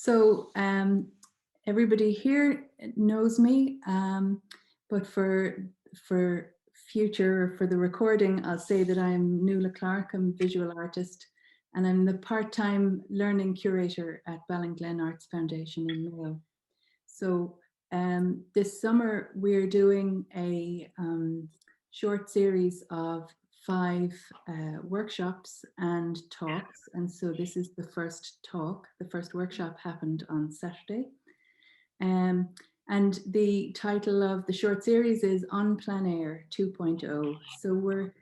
So everybody here knows me, but for future, for the recording, I'll say that I'm Nuala Clark. I'm a visual artist, and I'm the part-time learning curator at Ballinglen Arts Foundation in Mayo. So this summer we're doing a short series of 5 workshops and talks, and so this is the first talk. The first workshop happened on Saturday, and the title of the short series is On Plein Air 2.0. So we're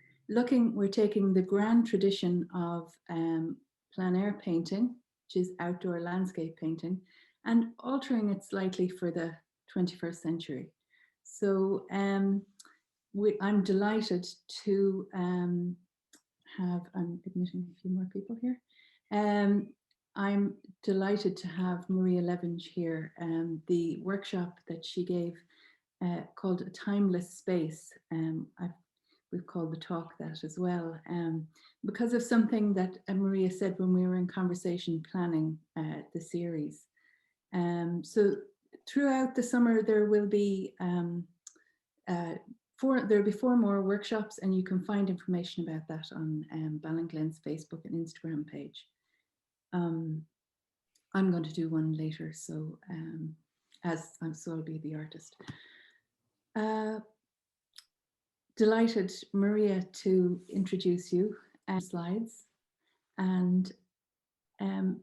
taking the grand tradition of plein air painting, which is outdoor landscape painting, and altering it slightly for the 21st century. So I'm delighted to I'm admitting a few more people here. I'm delighted to have Maria Levinge here. The workshop that she gave called A Timeless Space, we've called the talk that as well, because of something that Maria said when we were in conversation planning the series. So throughout the summer there will be there'll be 4 more workshops, and you can find information about that on Ballinglen's Facebook and Instagram page. I'm going to do one later, so so I'll be the artist. Delighted, Maria, to introduce you and slides. And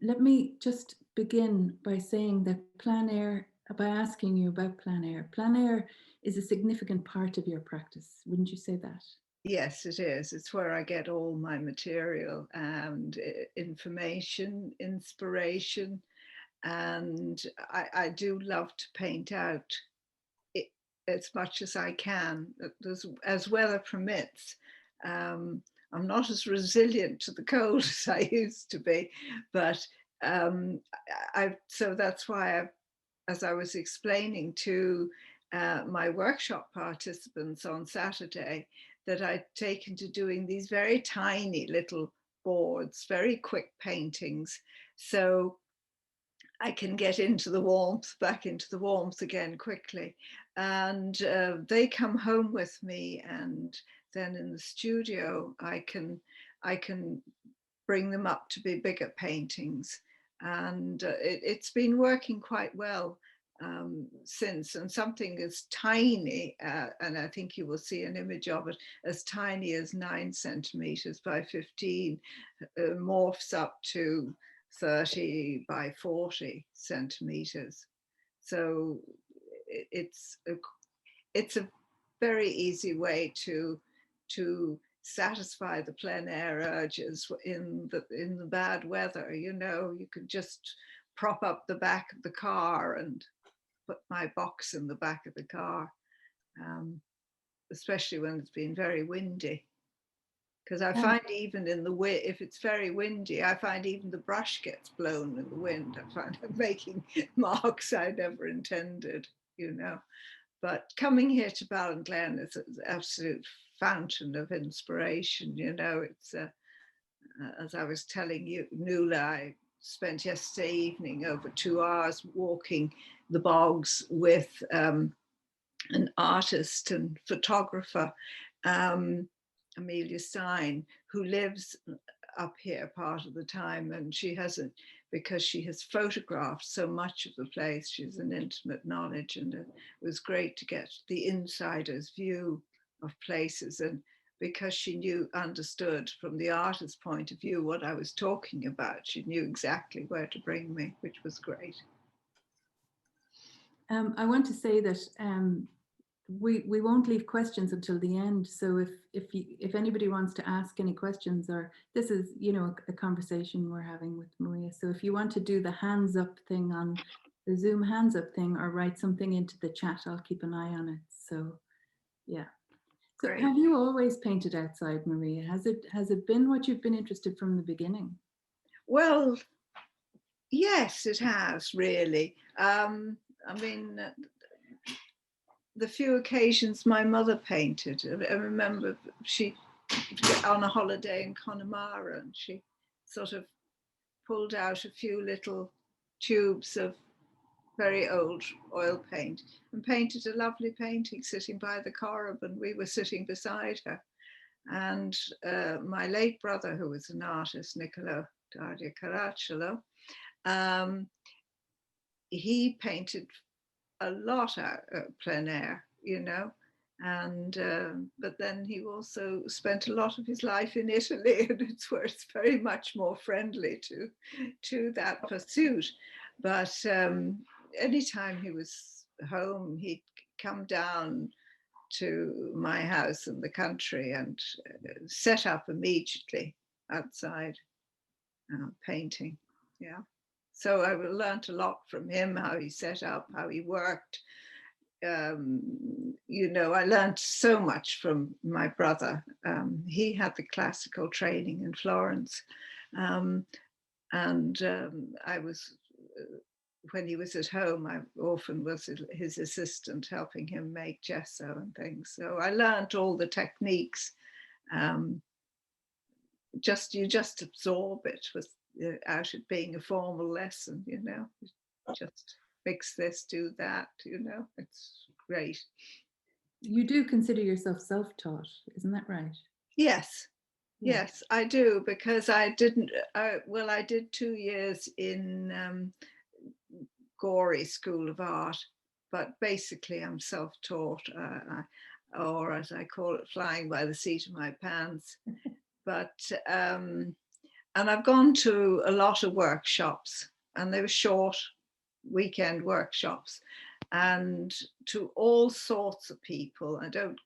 let me just begin by saying that plein air, by asking you about plein air. Plein air is a significant part of your practice, wouldn't you say that? Yes, it is. It's where I get all my material and information, inspiration, and I do love to paint out as much as I can, as weather permits. I'm not as resilient to the cold as I used to be, but so that's why as I was explaining to my workshop participants on Saturday, that I'd taken to doing these very tiny little boards, very quick paintings, so I can get into the warmth, back into the warmth again quickly. And they come home with me, and then in the studio I can bring them up to be bigger paintings. And it's been working quite well since. And something as tiny, and I think you will see an image of it, as tiny as 9 centimeters by 15, morphs up to 30 by 40 centimeters. So it's a very easy way to satisfy the plein air urges in the bad weather. You know, you could just prop up the back of the car and put my box in the back of the car, especially when it's been very windy. Because I find even in the wind, if it's very windy, I find even the brush gets blown in the wind. I find I'm making marks I never intended, you know. But coming here to Ballinglen is an absolute fountain of inspiration, you know. It's, as I was telling you, Nuala, I spent yesterday evening over 2 hours walking the bogs with an artist and photographer, Amelia Stein, who lives up here part of the time, and she hasn't, because she has photographed so much of the place. She's an intimate knowledge, and it was great to get the insider's view of places, and because she understood from the artist's point of view what I was talking about, she knew exactly where to bring me, which was great. I want to say that we won't leave questions until the end. So if anybody wants to ask any questions, or this is, you know, a conversation we're having with Maria. So if you want to do the hands up thing on the Zoom hands up thing, or write something into the chat, I'll keep an eye on it. So yeah. So Great. have you always painted outside, Maria? Has it been what you've been interested from the beginning? Well, yes, it has really. I mean, the few occasions my mother painted, I remember she, on a holiday in Connemara, and she sort of pulled out a few little tubes of very old oil paint and painted a lovely painting sitting by the corrib, and we were sitting beside her. And my late brother, who was an artist, Niccolo Caracciolo, he painted a lot out plein air, you know, and but then he also spent a lot of his life in Italy, and it's where it's very much more friendly to that pursuit. But anytime he was home, he'd come down to my house in the country and set up immediately outside painting. Yeah. So I learned a lot from him, how he set up, how he worked. You know, I learned so much from my brother. He had the classical training in Florence. I was, when he was at home, I often was his assistant, helping him make gesso and things. So I learned all the techniques. You just absorb it without it being a formal lesson, you know. Just fix this, do that, you know. It's great. You do consider yourself self-taught, isn't that right? Yes. Yeah. Yes, I do, because I did 2 years in Gorey School of Art, but basically I'm self-taught, or as I call it, flying by the seat of my pants. But and I've gone to a lot of workshops, and they were short weekend workshops, and to all sorts of people. I don't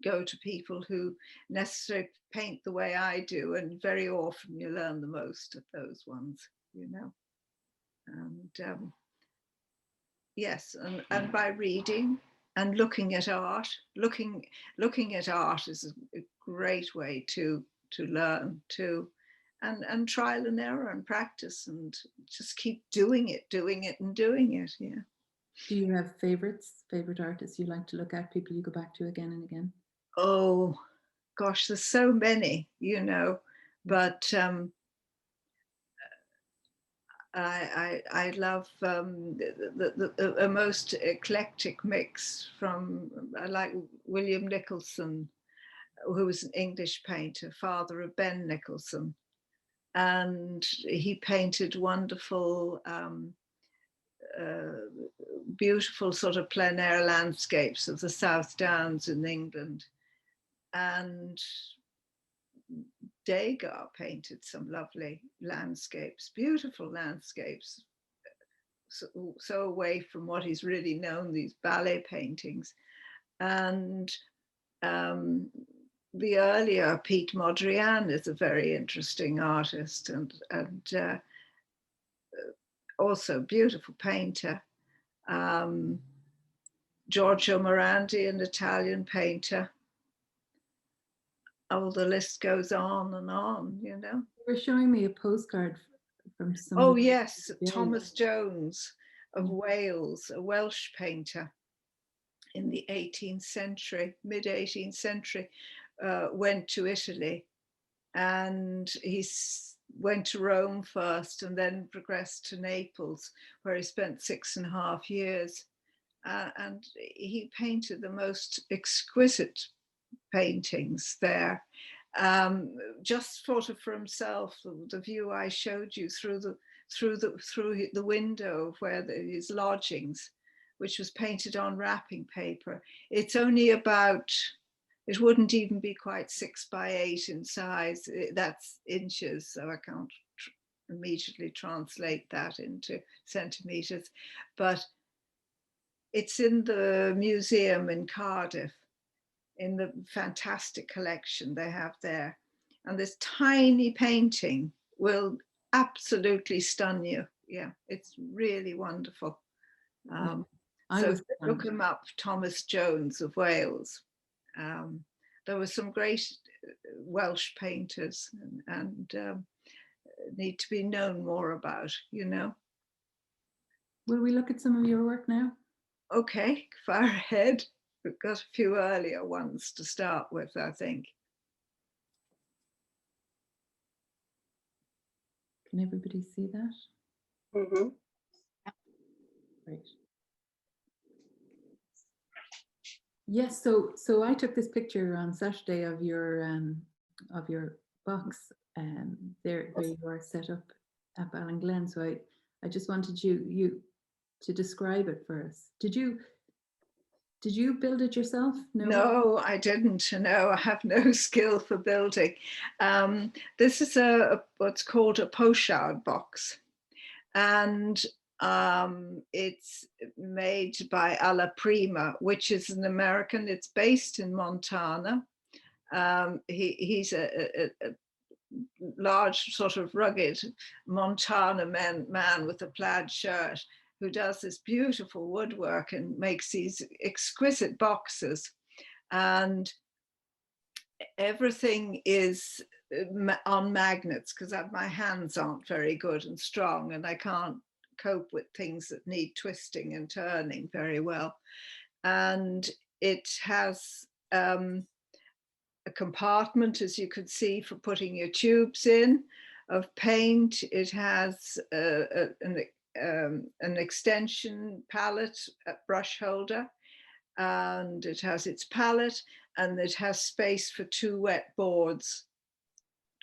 go to people who necessarily paint the way I do, and very often you learn the most at those ones, you know. And yes, and by reading and looking at art, looking at art is a great way to learn too, and trial and error and practice, and just keep doing it and doing it. Yeah. Do you have favorites, favorite artists you like to look at, people you go back to again and again? Oh gosh, there's so many, you know, but I love a most eclectic mix from, I like William Nicholson, who was an English painter, father of Ben Nicholson. And he painted wonderful, beautiful sort of plein air landscapes of the South Downs in England. And Degas painted some lovely landscapes, beautiful landscapes, so away from what he's really known, these ballet paintings. And the earlier Pete Mondrian is a very interesting artist, and also beautiful painter. Giorgio Morandi, an Italian painter. Oh, the list goes on and on, you know. You were showing me a postcard from somebody. Oh yes, Yeah. Thomas Jones of Wales, a Welsh painter in the 18th century, mid 18th century, went to Italy, and he went to Rome first and then progressed to Naples, where he spent 6.5 years. And he painted the most exquisite paintings there, just sort of for himself. The view I showed you through the window of where his lodgings, which was painted on wrapping paper. It's only about, it wouldn't even be quite 6 by 8 in size. That's inches, so I can't immediately translate that into centimeters. But it's in the museum in Cardiff, in the fantastic collection they have there. And this tiny painting will absolutely stun you. Yeah, it's really wonderful. So look him up, Thomas Jones of Wales. There were some great Welsh painters, and need to be known more about, you know. Will we look at some of your work now? Okay, far ahead. We've got a few earlier ones to start with, I think. Can everybody see that? Mm-hmm. Great. Yes, so I took this picture on Saturday of your box, there where you are set up at Ballinglen. So I just wanted you to describe it for us. Did you build it yourself? No, I didn't. No, I have no skill for building. This is what's called a pochard box, and it's made by Alla Prima, which is an American. It's based in Montana. He's a large, sort of rugged Montana man with a plaid shirt who does this beautiful woodwork and makes these exquisite boxes. And everything is on magnets because my hands aren't very good and strong, and I can't cope with things that need twisting and turning very well. And it has a compartment, as you could see, for putting your tubes in of paint. It has an extension palette, brush holder, and it has its palette, and it has space for 2 wet boards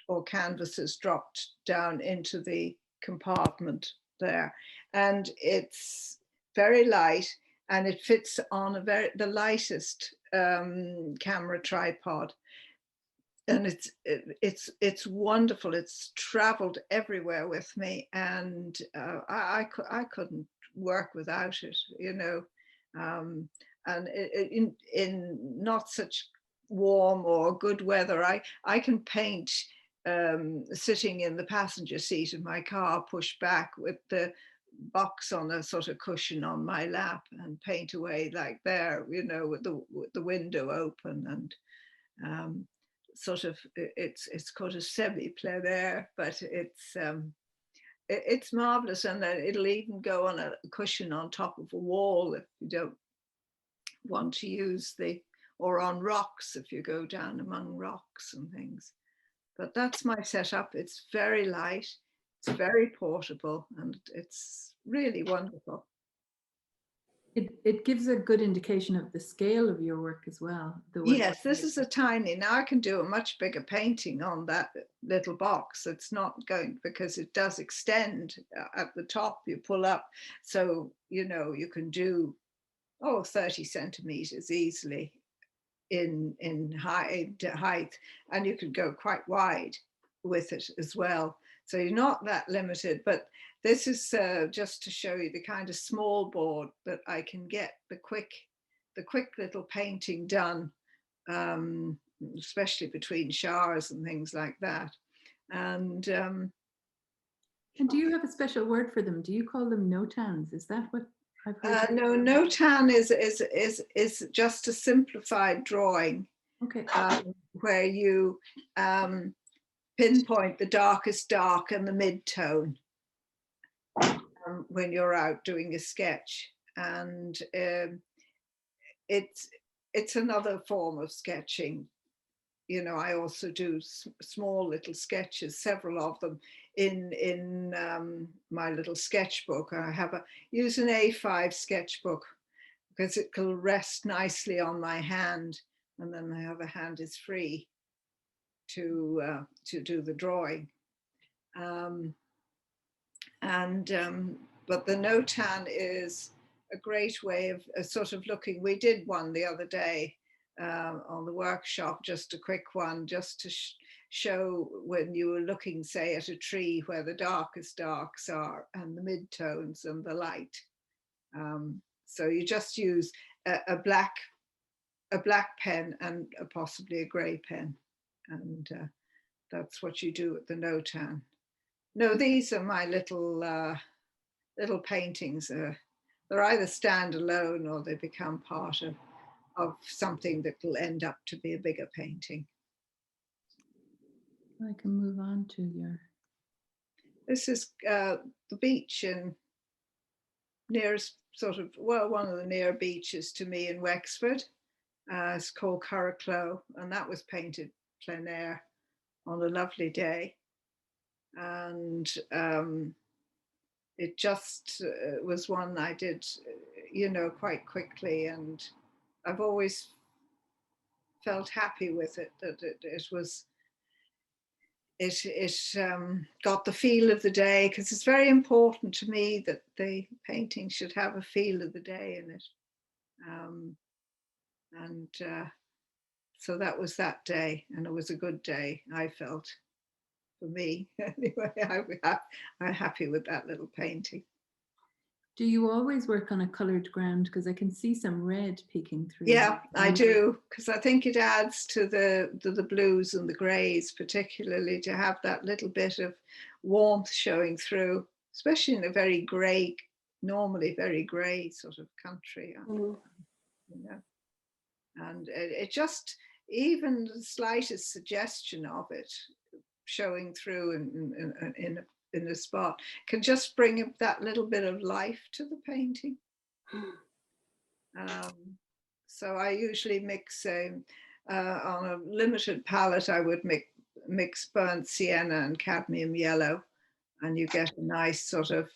or canvases dropped down into the compartment there. And it's very light, and it fits on the lightest camera tripod. And it's wonderful. It's traveled everywhere with me, and I couldn't work without it, you know. And in not such warm or good weather, I can paint sitting in the passenger seat of my car, pushed back with the box on a sort of cushion on my lap, and paint away like there, you know, with the window open. And sort of it's called a semi-plein air, but it's marvelous. And it'll even go on a cushion on top of a wall if you don't want to use or on rocks if you go down among rocks and things. But that's my setup. It's very light, it's very portable, and it's really wonderful. It gives a good indication of the scale of your work as well. Yes, this is a tiny. Now I can do a much bigger painting on that little box. It's not going, because it does extend at the top. You pull up, so you know you can do 30 centimeters easily in height, and you could go quite wide with it as well. So you're not that limited. But this is just to show you the kind of small board that I can get the quick little painting done, especially between showers and things like that. And do you have a special word for them? Do you call them notans? Is that what I've heard? No, notan is just a simplified drawing. Okay. Where you pinpoint the darkest dark and the mid-tone when you're out doing a sketch. And it's another form of sketching. You know, I also do small little sketches, several of them in my little sketchbook. I use an A5 sketchbook because it will rest nicely on my hand, and then the other hand is free to do the drawing. But the notan is a great way of sort of looking. We did one the other day on the workshop, just a quick one, just to show when you were looking, say, at a tree where the darkest darks are and the midtones and the light. So you just use a black pen and possibly a grey pen, and that's what you do at the notan. No, these are my little paintings. They're either standalone or they become part of something that will end up to be a bigger painting. I can move on to your... This is the beach nearest sort of, well, one of the near beaches to me in Wexford. It's called Curracloe, and that was painted plein air on a lovely day. And it just was one I did, you know, quite quickly, and I've always felt happy with it, that it was, it got the feel of the day, because it's very important to me that the painting should have a feel of the day in it. And so that was that day, and it was a good day, I felt, for me. Anyway, I'm happy with that little painting. Do you always work on a coloured ground? Because I can see some red peeking through. Yeah, I do, because I think it adds to the blues and the greys, particularly, to have that little bit of warmth showing through, especially in a very grey, normally very grey sort of country. You know, and it just, even the slightest suggestion of it showing through in a spot can just bring up that little bit of life to the painting. So I usually mix on a limited palette. I would mix burnt sienna and cadmium yellow, and you get a nice sort of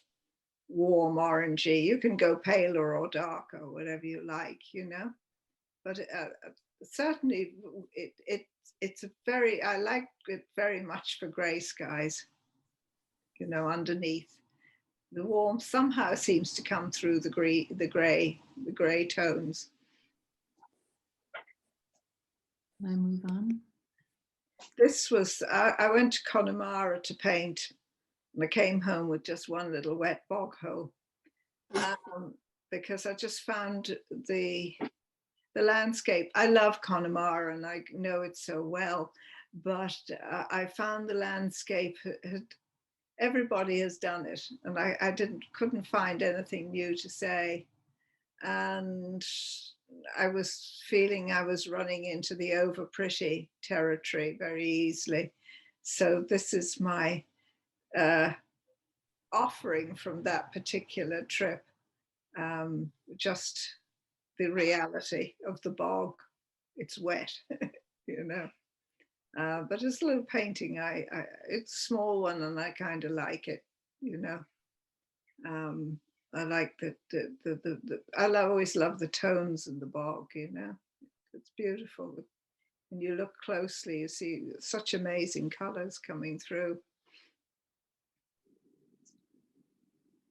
warm orangey. You can go paler or darker, whatever you like, you know. But certainly, it's a very, I like it very much for grey skies, you know, underneath. The warmth somehow seems to come through the grey tones. I move on. This was, I went to Connemara to paint, and I came home with just one little wet bog hole, because I just found the landscape. I love Connemara and I know it so well, but I found the landscape, everybody has done it, and I couldn't find anything new to say. And I was feeling I was running into the over pretty territory very easily. So this is my offering from that particular trip, just the reality of the bog. It's wet, you know. But it's a little painting. It's a small one, and I kind of like it, you know. I like I always love the tones in the bog, you know. It's beautiful. When you look closely, you see such amazing colors coming through.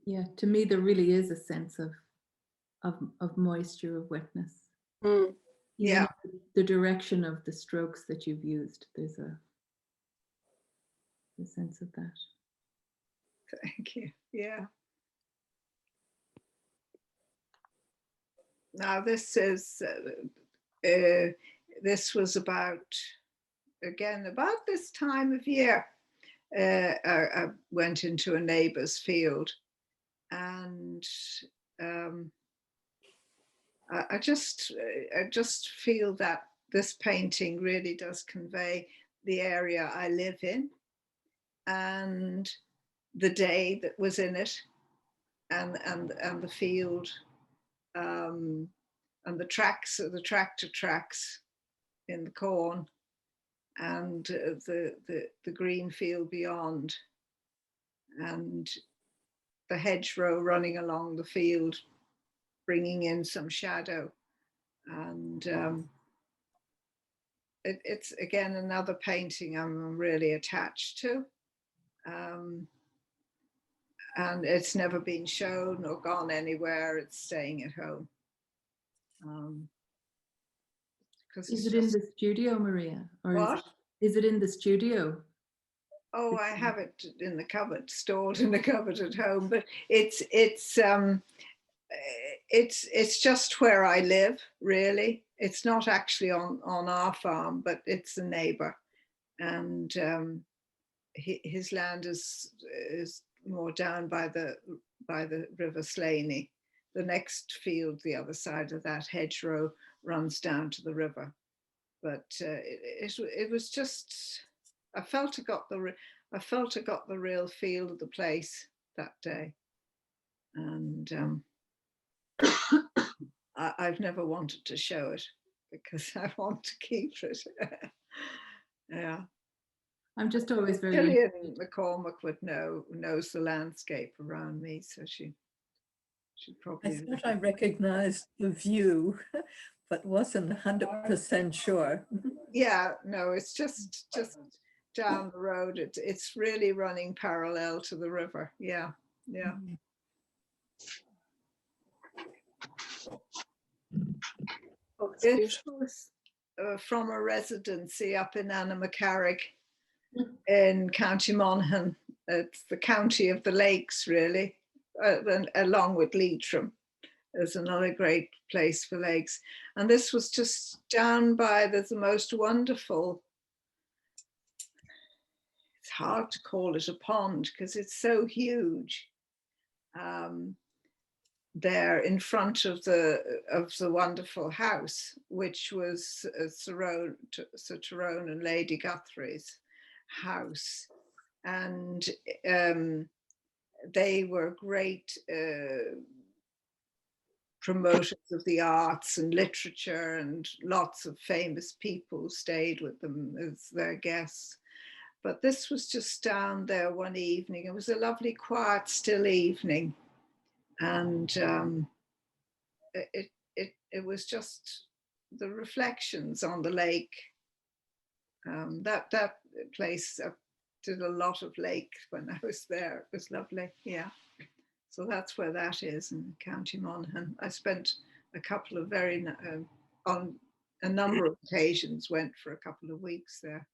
Yeah, to me, there really is a sense of moisture, of wetness. Even Yeah, the direction of the strokes that you've used, there's a sense of that. thank you. Yeah. Now this is, this was about this time of year. I went into a neighbour's field, and I just feel that this painting really does convey the area I live in, and the day that was in it, and the field, and the tractor tracks in the corn, and the green field beyond, and the hedgerow running along the field, bringing in some shadow. And it's again another painting I'm really attached to. And it's never been shown or gone anywhere. It's staying at home. Is it in the studio, Maria? Or what? Is it in the studio? Oh, I have it in the cupboard, stored in the cupboard at home. But it's just where I live, really. It's not actually on our farm, but it's a neighbour, and his land is more down by the River Slaney. The next field, the other side of that hedgerow, runs down to the river. But it was just, I felt it got the real feel of the place that day, and I've never wanted to show it because I want to keep it. Yeah. I'm just always very Gillian McCormack knows the landscape around me, so she probably. I thought I recognized the view, but wasn't 100% sure. Yeah, no, it's just down the road. It's really running parallel to the river. Yeah, yeah. Oh, it's It beautiful. was from a residency up in Na Cailleacha in County Monaghan. It's the county of the lakes, really, and along with Leitrim. There's another great place for lakes. And this was just down by, there's the most wonderful, it's hard to call it a pond because it's so huge. There in front of the wonderful house, which was Sir Tyrone and Lady Guthrie's house. And they were great promoters of the arts and literature, and lots of famous people stayed with them as their guests. But this was just down there one evening. It was a lovely, quiet, still evening. And it was just the reflections on the lake. That place, I did a lot of lake when I was there. It was lovely, yeah. So that's where that is in County Monaghan. I spent a couple of on a number of occasions, went for a couple of weeks there.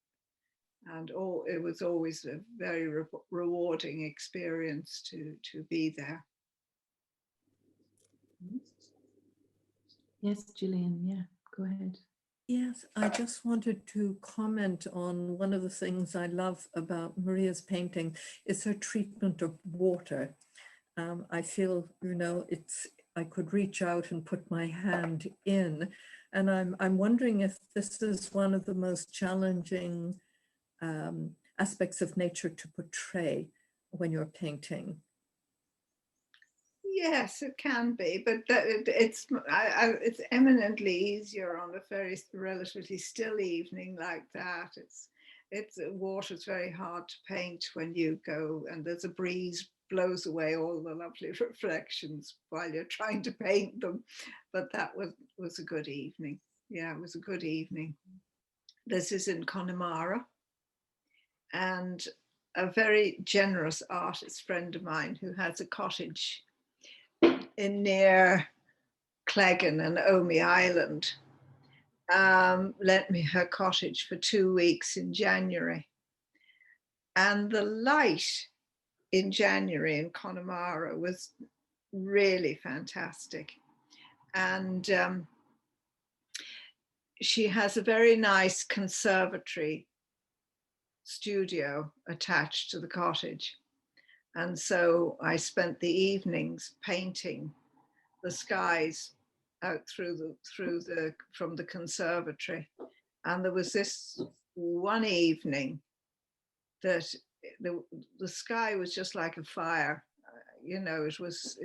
And it was always a very rewarding experience to be there. Yes, Gillian, yeah, go ahead. Yes, I just wanted to comment on one of the things I love about Maria's painting is her treatment of water. I feel, I could reach out and put my hand in, and I'm wondering if this is one of the most challenging aspects of nature to portray when you're painting. Yes, it can be, but it's eminently easier on a very relatively still evening like that. Water's very hard to paint when you go and there's a breeze blows away all the lovely reflections while you're trying to paint them. But that was a good evening. Yeah, it was a good evening. This is in Connemara, and a very generous artist friend of mine who has a cottage in near Cleggan and Omey Island lent me her cottage for 2 weeks in January. And the light in January in Connemara was really fantastic. And she has a very nice conservatory studio attached to the cottage. And so I spent the evenings painting the skies out from the conservatory. And there was this one evening that the sky was just like a fire. It was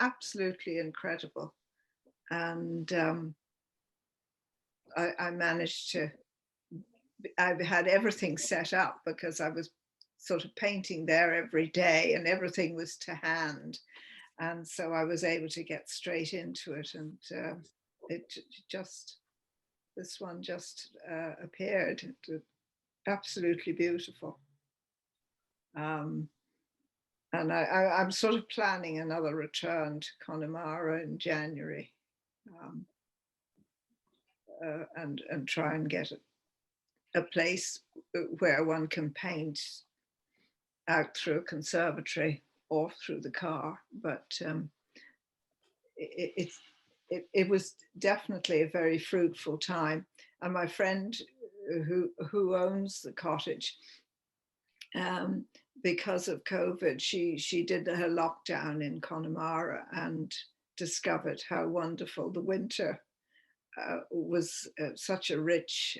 absolutely incredible. And I managed to, I had everything set up because I was sort of painting there every day and everything was to hand. And so I was able to get straight into it, and this one just appeared. Absolutely beautiful. And I'm sort of planning another return to Connemara in January, and try and get a place where one can paint out through a conservatory or through the car. But it was definitely a very fruitful time. And my friend who owns the cottage, because of COVID, she did her lockdown in Connemara and discovered how wonderful the winter was. Such a rich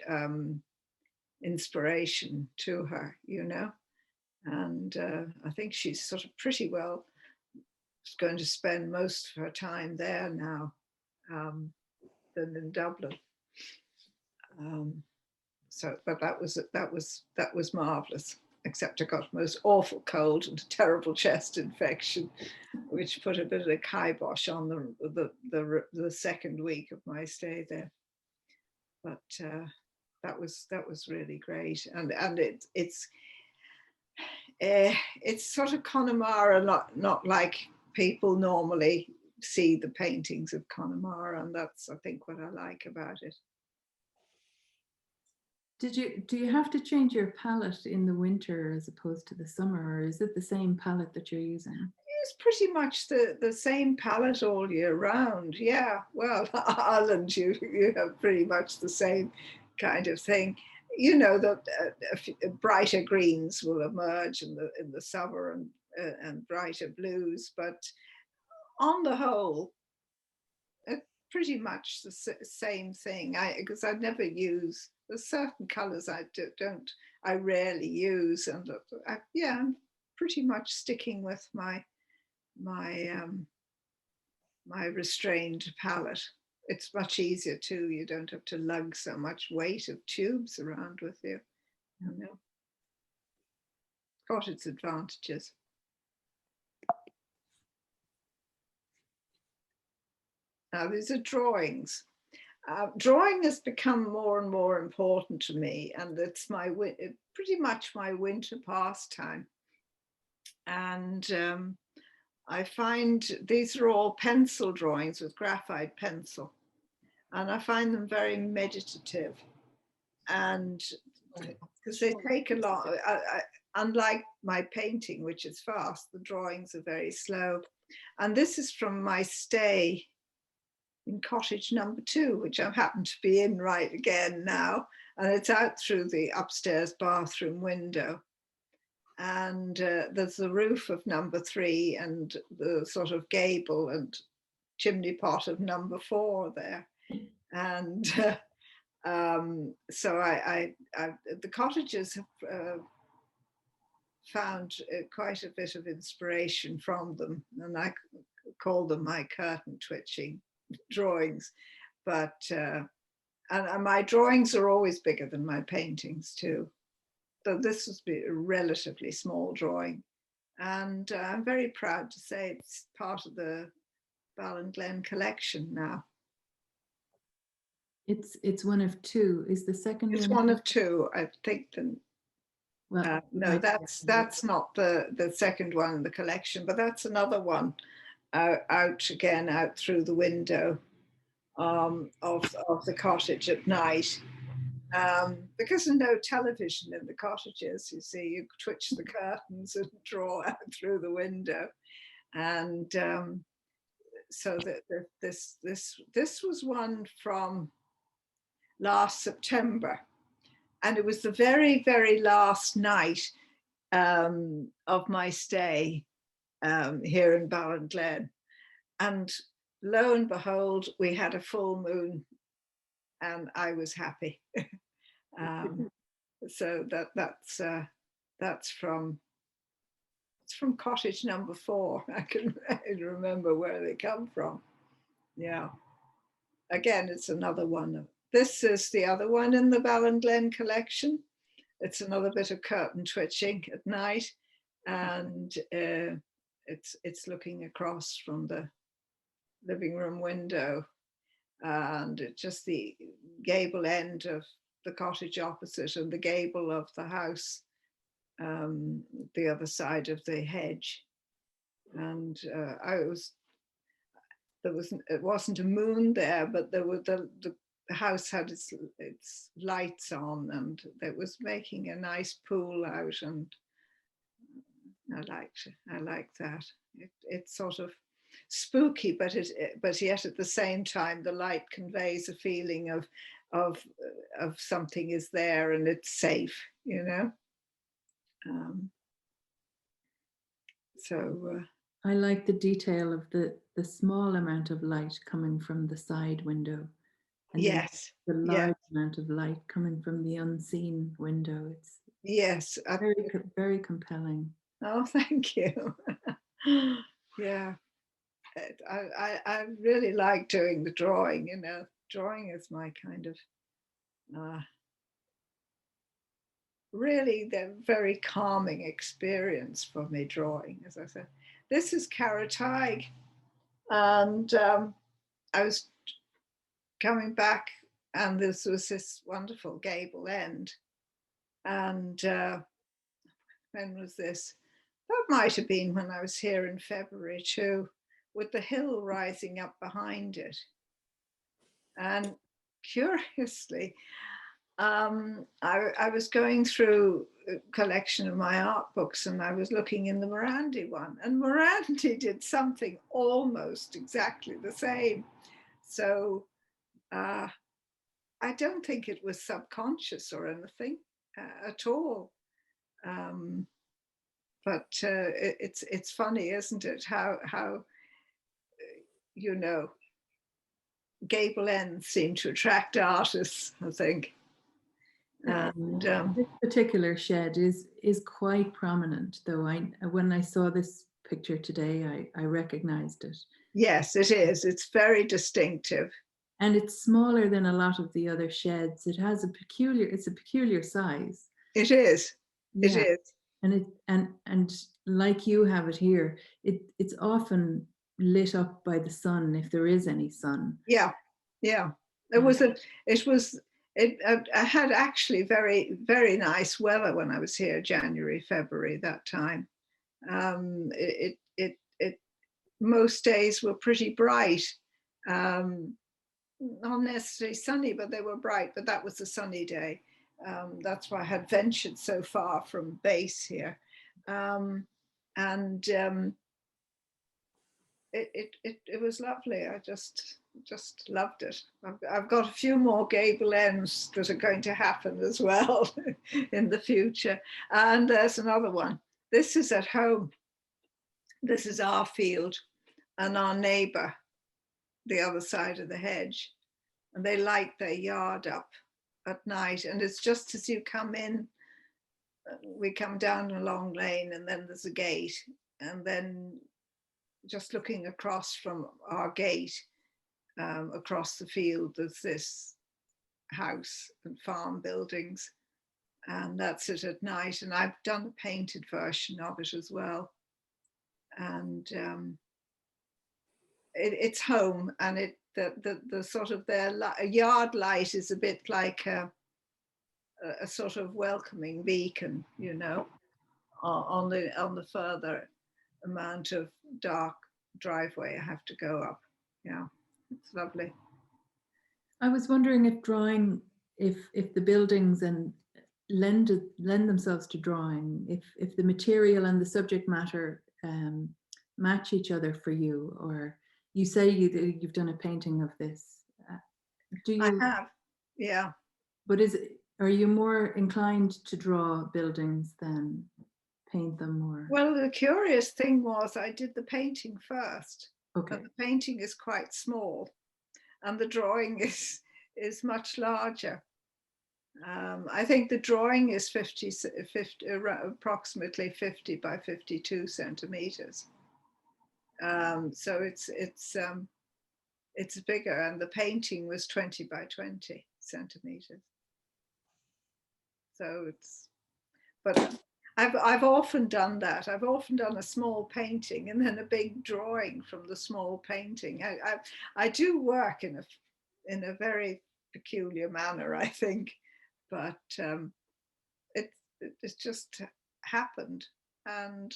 inspiration to her, and I think she's sort of pretty well going to spend most of her time there now than in Dublin. So, but that was marvelous. Except I got a most awful cold and a terrible chest infection, which put a bit of a kibosh on the second week of my stay there. But that was really great, and it's sort of Connemara, not like people normally see the paintings of Connemara, and that's, I think, what I like about it. Do you have to change your palette in the winter as opposed to the summer, or is it the same palette that you're using? It's pretty much the same palette all year round. Yeah, well, Ireland, you have pretty much the same kind of thing. You know, the brighter greens will emerge in the summer, and brighter blues, but on the whole, pretty much the same thing. Because I never use, there's certain colors I rarely use, and yeah, I'm pretty much sticking with my restrained palette. It's much easier too. You don't have to lug so much weight of tubes around with you. You know, got its advantages. Now these are drawings. Drawing has become more and more important to me, and it's pretty much my winter pastime. And I find these are all pencil drawings with graphite pencil, and I find them very meditative, and because they take a lot. Unlike my painting, which is fast, the drawings are very slow. And this is from my stay in cottage number 2, which I happen to be in right again now, and it's out through the upstairs bathroom window. And there's the roof of number 3 and the sort of gable and chimney pot of number 4 there. And so the cottages have found quite a bit of inspiration from them, and I call them my curtain twitching drawings. But and my drawings are always bigger than my paintings too. So this was a relatively small drawing, and I'm very proud to say it's part of the Ballinglen collection now. It's one of 2. Is the second It's one? one of 2, I think. Well, no, that's not the second one in the collection, but that's another one out through the window of the cottage at night. Because there's no television in the cottages, you see, you twitch the curtains and draw out through the window. And so this was one from last September, and it was the very, very last night of my stay here in Ballinglen. And lo and behold, we had a full moon, and I was happy. So that's from cottage number 4. I can remember where they come from. Yeah. Again, it's another one. This is the other one in the Ballinglen collection. It's another bit of curtain twitching at night, and it's looking across from the living room window, and it's just the gable end of the cottage opposite and the gable of the house the other side of the hedge. And it wasn't a moon there, but there were the house had its lights on, and it was making a nice pool out, and I like that. It's sort of spooky, but yet at the same time the light conveys a feeling of something is there and it's safe, you know. So I like the detail of the small amount of light coming from the side window, and yes, the large amount of light coming from the unseen window. It's very compelling. Oh, thank you. Yeah, I really like doing the drawing. You know, drawing is my kind of really the very calming experience for me drawing, as I said. This is Carrotag, and I was coming back, and this was this wonderful gable end. And when was this? That might have been when I was here in February too, with the hill rising up behind it. And curiously, I was going through a collection of my art books, and I was looking in the Morandi one, and Morandi did something almost exactly the same. So I don't think it was subconscious or anything at all. But it's funny, isn't it? How you know, gable ends seem to attract artists, I think. And this particular shed is quite prominent, though. When I saw this picture today, I recognized it. Yes, it is. It's very distinctive. And it's smaller than a lot of the other sheds. It has it's a peculiar size. It is. Yeah. It is. And like you have it here, it's often lit up by the sun, if there is any sun. Yeah, yeah. I had actually very, very nice weather when I was here, January, February, that time. Most days were pretty bright. Not necessarily sunny, but they were bright, but that was a sunny day. That's why I had ventured so far from base here. It was lovely. I just loved it. I've got a few more gable ends that are going to happen as well in the future. And there's another one. This is at home. This is our field, and our neighbour, the other side of the hedge, and they light their yard up at night. And it's just as you come in, we come down a long lane, and then there's a gate, and then just looking across from our gate, across the field, there's this house and farm buildings, and that's it at night. And I've done a painted version of it as well. And it's home, and the sort of their yard light is a bit like a sort of welcoming beacon, you know, on the further amount of dark driveway I have to go up. Yeah, it's lovely. I was wondering if drawing, if the buildings and lend themselves to drawing, if the material and the subject matter match each other for you. Or you say you've done a painting of this. Do you? I have, yeah. But are you more inclined to draw buildings than paint them? Or? Well, the curious thing was I did the painting first. Okay. But the painting is quite small, and the drawing is much larger. I think the drawing is approximately 50 by 52 centimeters. So it's bigger, and the painting was 20 by 20 centimeters. So but I've often done that. I've often done a small painting and then a big drawing from the small painting. I do work in a very peculiar manner, I think, but it's just happened. And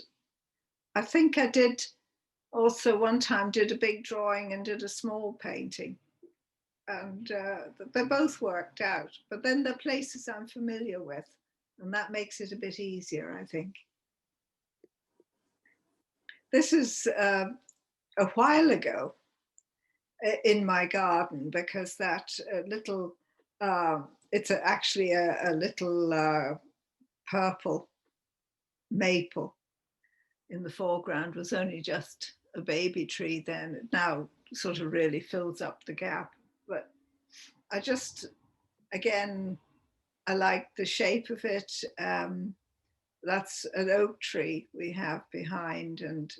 I think I did also one time did a big drawing and did a small painting, and they both worked out. But then the places I'm familiar with, and that makes it a bit easier, I think. This is a while ago in my garden, because that little, it's actually a little purple maple in the foreground was only just a baby tree then. It now sort of really fills up the gap. But I just, again, I like the shape of it. That's an oak tree we have behind, and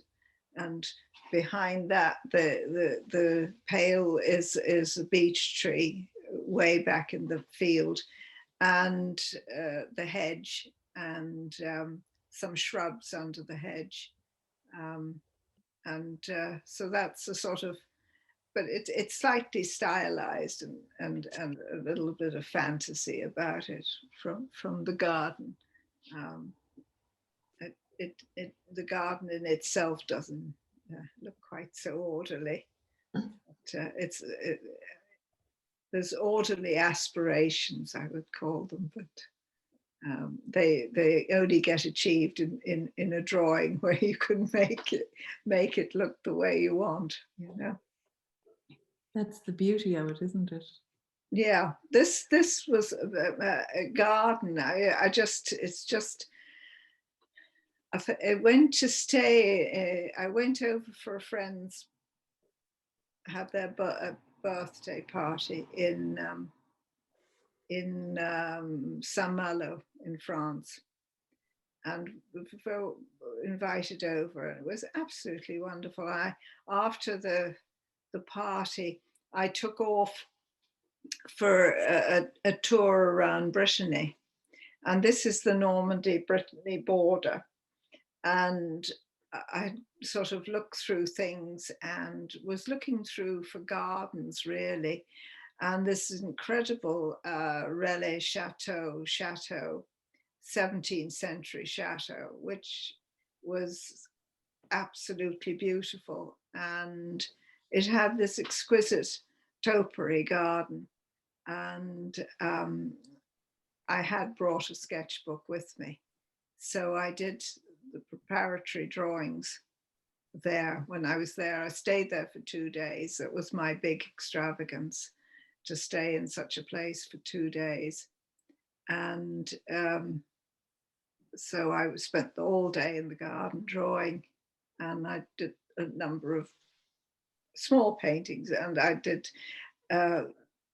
behind that the pale is a beech tree way back in the field, and the hedge, and some shrubs under the hedge. So that's a sort of, but it's slightly stylized and a little bit of fantasy about it from the garden. The garden in itself doesn't look quite so orderly. But, there's orderly aspirations, I would call them, but they only get achieved in a drawing where you can make it look the way you want, you know. That's the beauty of it, isn't it? Yeah, this was a garden. I went to stay. I went over for a friend's, have their birthday party in Saint-Malo in France, and we were invited over. It was absolutely wonderful. After the party, I took off for a tour around Brittany, and this is the Normandy-Brittany border. And I sort of looked through things and was looking through for gardens, really. And this incredible Relais chateau, 17th century chateau, which was absolutely beautiful. And it had this exquisite topiary garden. And I had brought a sketchbook with me. So I did the preparatory drawings there when I was there. I stayed there for 2 days. It was my big extravagance to stay in such a place for 2 days. And so I spent the whole day in the garden drawing, and I did a number of small paintings, and I did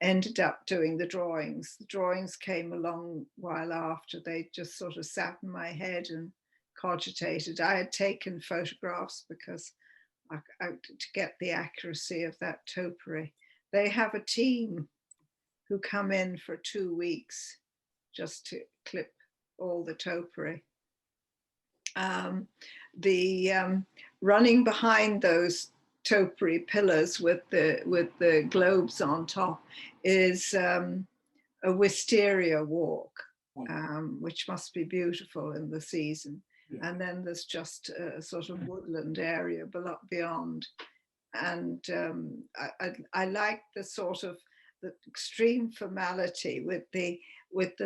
ended up doing the drawings. The drawings came a long while after. They just sort of sat in my head and cogitated. I had taken photographs because to get the accuracy of that topiary. They have a team who come in for 2 weeks just to clip all the topiary. Running behind those topiary pillars with the globes on top is a wisteria walk, which must be beautiful in the season. Yeah. And then there's just a sort of woodland area beyond. And I like the sort of the extreme formality with the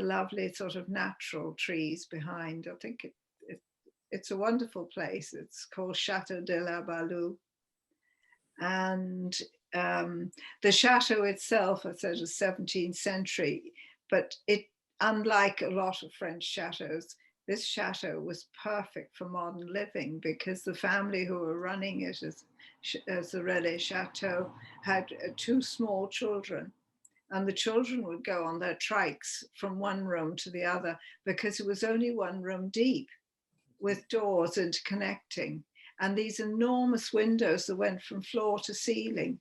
lovely sort of natural trees behind. I think it's a wonderful place. It's called Chateau de la Balou. And the chateau itself, I said, is 17th century, but unlike a lot of French chateaus, this chateau was perfect for modern living because the family who were running it as the Relais Chateau had 2 small children, and the children would go on their trikes from one room to the other because it was only 1 room deep with doors interconnecting. And these enormous windows that went from floor to ceiling.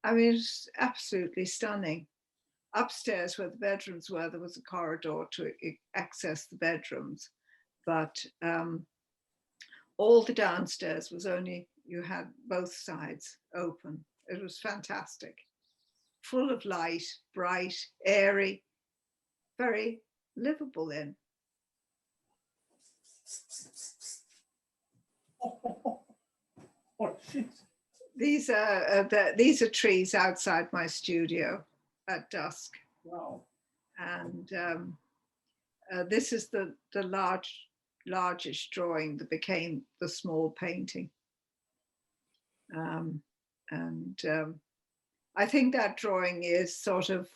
I mean, it's absolutely stunning. Upstairs where the bedrooms were, there was a corridor to access the bedrooms. But all the downstairs was only, you had both sides open. It was fantastic. Full of light, bright, airy, very livable in. These are trees outside my studio at dusk. Wow. And this is the largest drawing that became the small painting. I think that drawing is sort of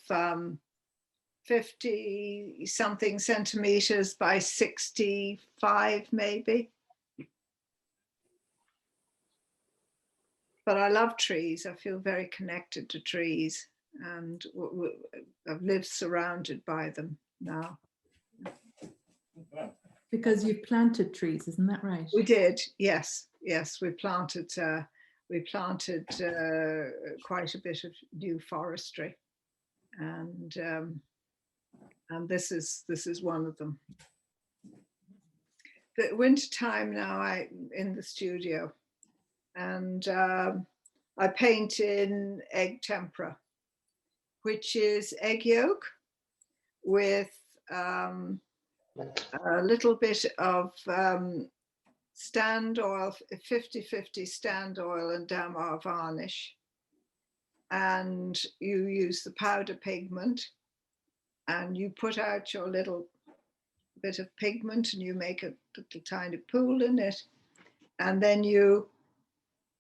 50 something centimeters by 65 maybe. But I love trees. I feel very connected to trees, and I've lived surrounded by them now. Because you've planted trees, isn't that right? We did, yes. Yes, we planted quite a bit of new forestry, and And this is one of them. The winter time now, I'm in the studio, and I paint in egg tempera, which is egg yolk with a little bit of stand oil, 50-50 stand oil and damar varnish. And you use the powder pigment, and you put out your little bit of pigment and you make a little tiny pool in it. And then you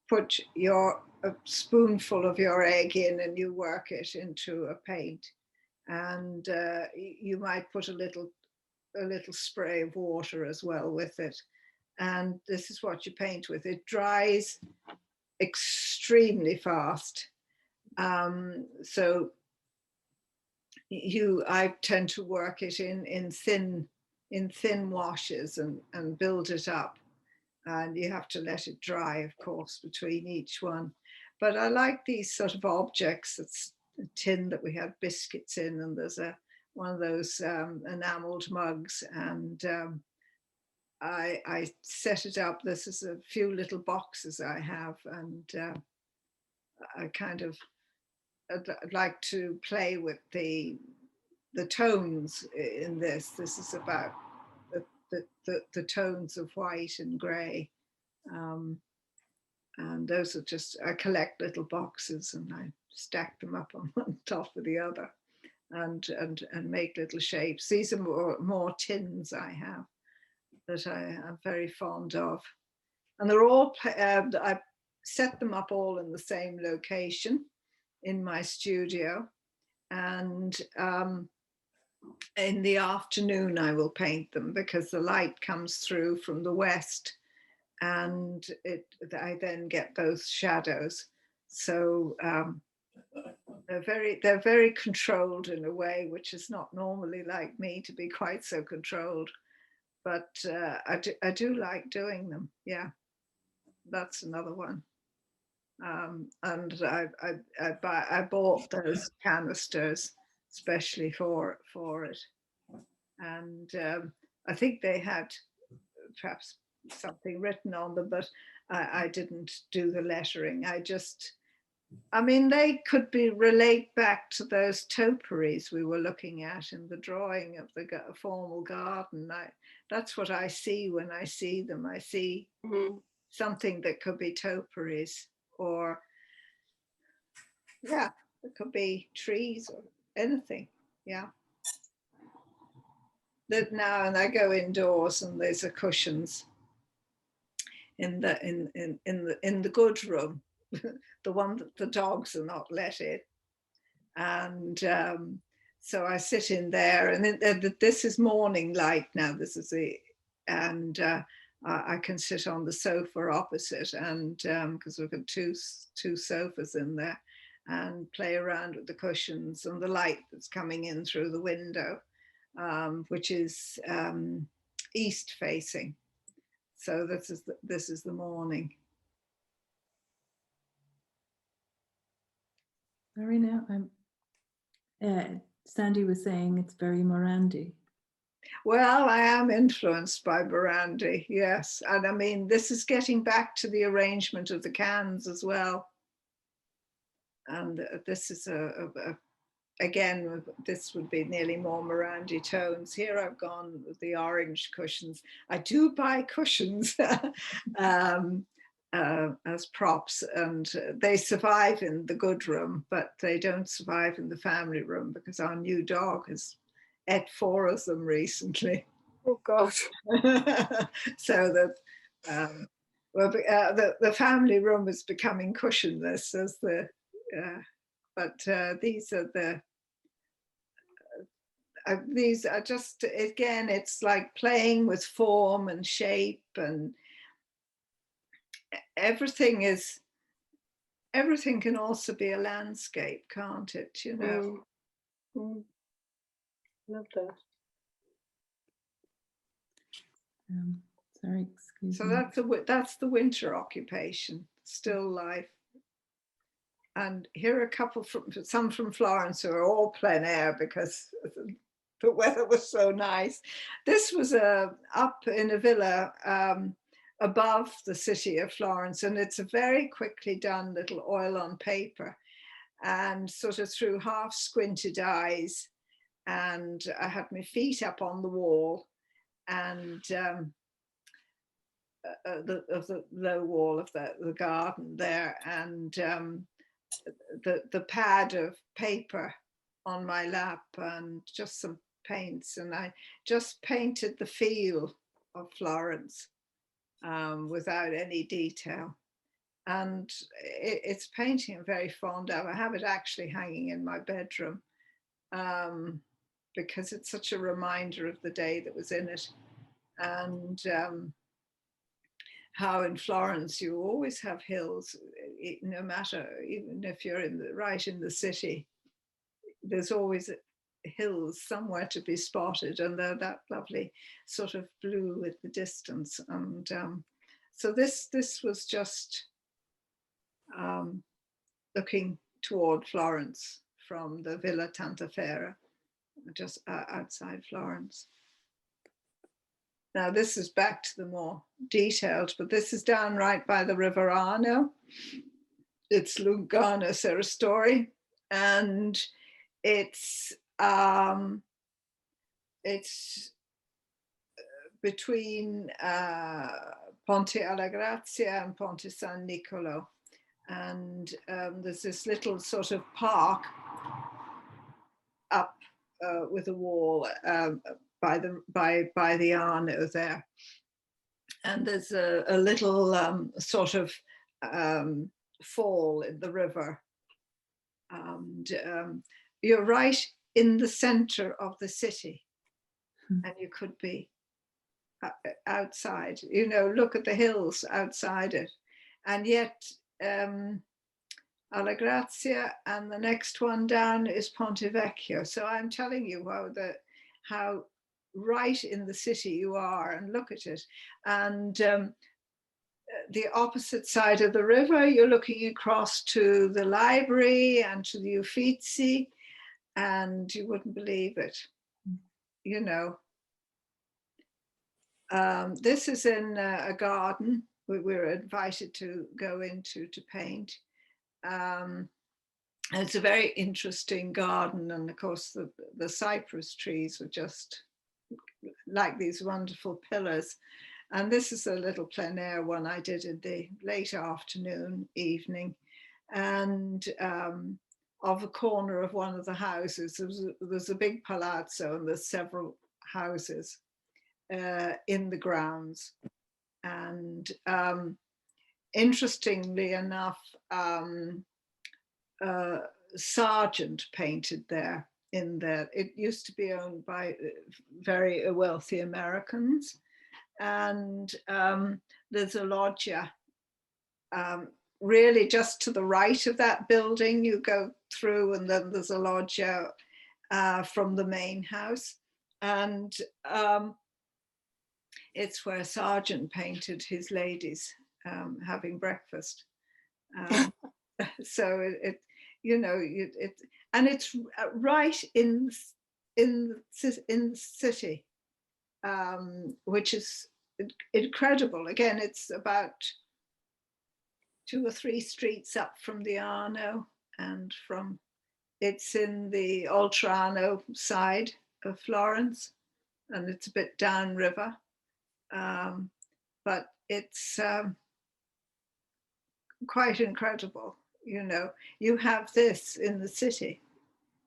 put a spoonful of your egg in and you work it into a paint. And you might put a little spray of water as well with it. And this is what you paint with. It dries extremely fast. So I tend to work it in thin washes and build it up. And you have to let it dry, of course, between each one. But I like these sort of objects. It's a tin that we have biscuits in, and there's one of those enameled mugs, and I set it up. This is a few little boxes I have, and I kind of I'd like to play with the tones in this. This is about the tones of white and grey, and those are just, I collect little boxes and I stack them up on one top of the other, and make little shapes. These are more tins I have that I am very fond of, and they're all I set them up all in the same location in my studio, and in the afternoon I will paint them because the light comes through from the west, and I then get those shadows. So they're very controlled in a way, which is not normally like me to be quite so controlled, but I do like doing them. Yeah, that's another one. And I bought those canisters especially for it, and I think they had perhaps something written on them, but I didn't do the lettering. I mean, they could relate back to those topiaries we were looking at in the drawing of the formal garden. That's what I see when I see them. I see something that could be topiaries, or yeah, it could be trees or anything. Yeah. That now, and I go indoors, and there's a cushions in the good room, the one that the dogs are not let in, and so I sit in there, and this is morning light now. This is and I can sit on the sofa opposite, and because we've got two sofas in there, and play around with the cushions and the light that's coming in through the window, which is east facing. So this is the morning. Sorry, now Sandy was saying it's very Morandi. Well, I am influenced by Morandi, yes. And I mean, this is getting back to the arrangement of the cans as well. And this is again, this would be nearly more Morandi tones. Here I've gone with the orange cushions. I do buy cushions as props, and they survive in the good room, but they don't survive in the family room because our new dog has ate 4 of them recently. Oh God. So that the family room is becoming cushionless as but these are just, again, it's like playing with form and shape, and everything can also be a landscape, can't it? You know. Love that. Sorry, excuse so me. that's the winter occupation, still life. And here are a couple some from Florence who are all plein air, because the weather was so nice. This was up in a villa above the city of Florence, and it's a very quickly done little oil on paper, and sort of through half squinted eyes, and I had my feet up on the wall, and the low wall of the garden there, and the pad of paper on my lap, and just some paints, and I just painted the feel of Florence without any detail. And it's painting I'm very fond of. I have it actually hanging in my bedroom because it's such a reminder of the day that was in it, and how in Florence you always have hills, no matter, even if you're right in the city, there's always hills somewhere to be spotted, and they're that lovely sort of blue at the distance. And so this was just looking toward Florence from the Villa Tantafera, just outside Florence. Now this is back to the more detailed, but this is down right by the River Arno. It's Lugano Serristori, and it's between Ponte alla Grazia and Ponte San Nicolo, and there's this little sort of park up with a wall by the Arno there, and there's a little sort of fall in the river, and you're right in the center of the city, and you could be outside, you know, look at the hills outside it, and yet Alla Grazia, and the next one down is Ponte Vecchio. So I'm telling you how right in the city you are, and look at it. And the opposite side of the river, you're looking across to the library and to the Uffizi, and you wouldn't believe it, you know. This is in a garden we were invited to go into to paint. It's a very interesting garden, and of course the cypress trees were just like these wonderful pillars. And this is a little plein air one I did in the late afternoon, evening, and of a corner of one of the houses, there's a big palazzo, and there's several houses in the grounds. And interestingly enough, Sargent painted there. It used to be owned by very wealthy Americans, and there's a loggia really just to the right of that building. You go through, and then there's a loggia from the main house, and it's where Sargent painted his ladies having breakfast. So you know, and it's right in the city, which is incredible. Again, it's about 2 or 3 streets up from the Arno, and it's in the Oltrarno side of Florence, and it's a bit downriver, but it's quite incredible. You know, you have this in the city,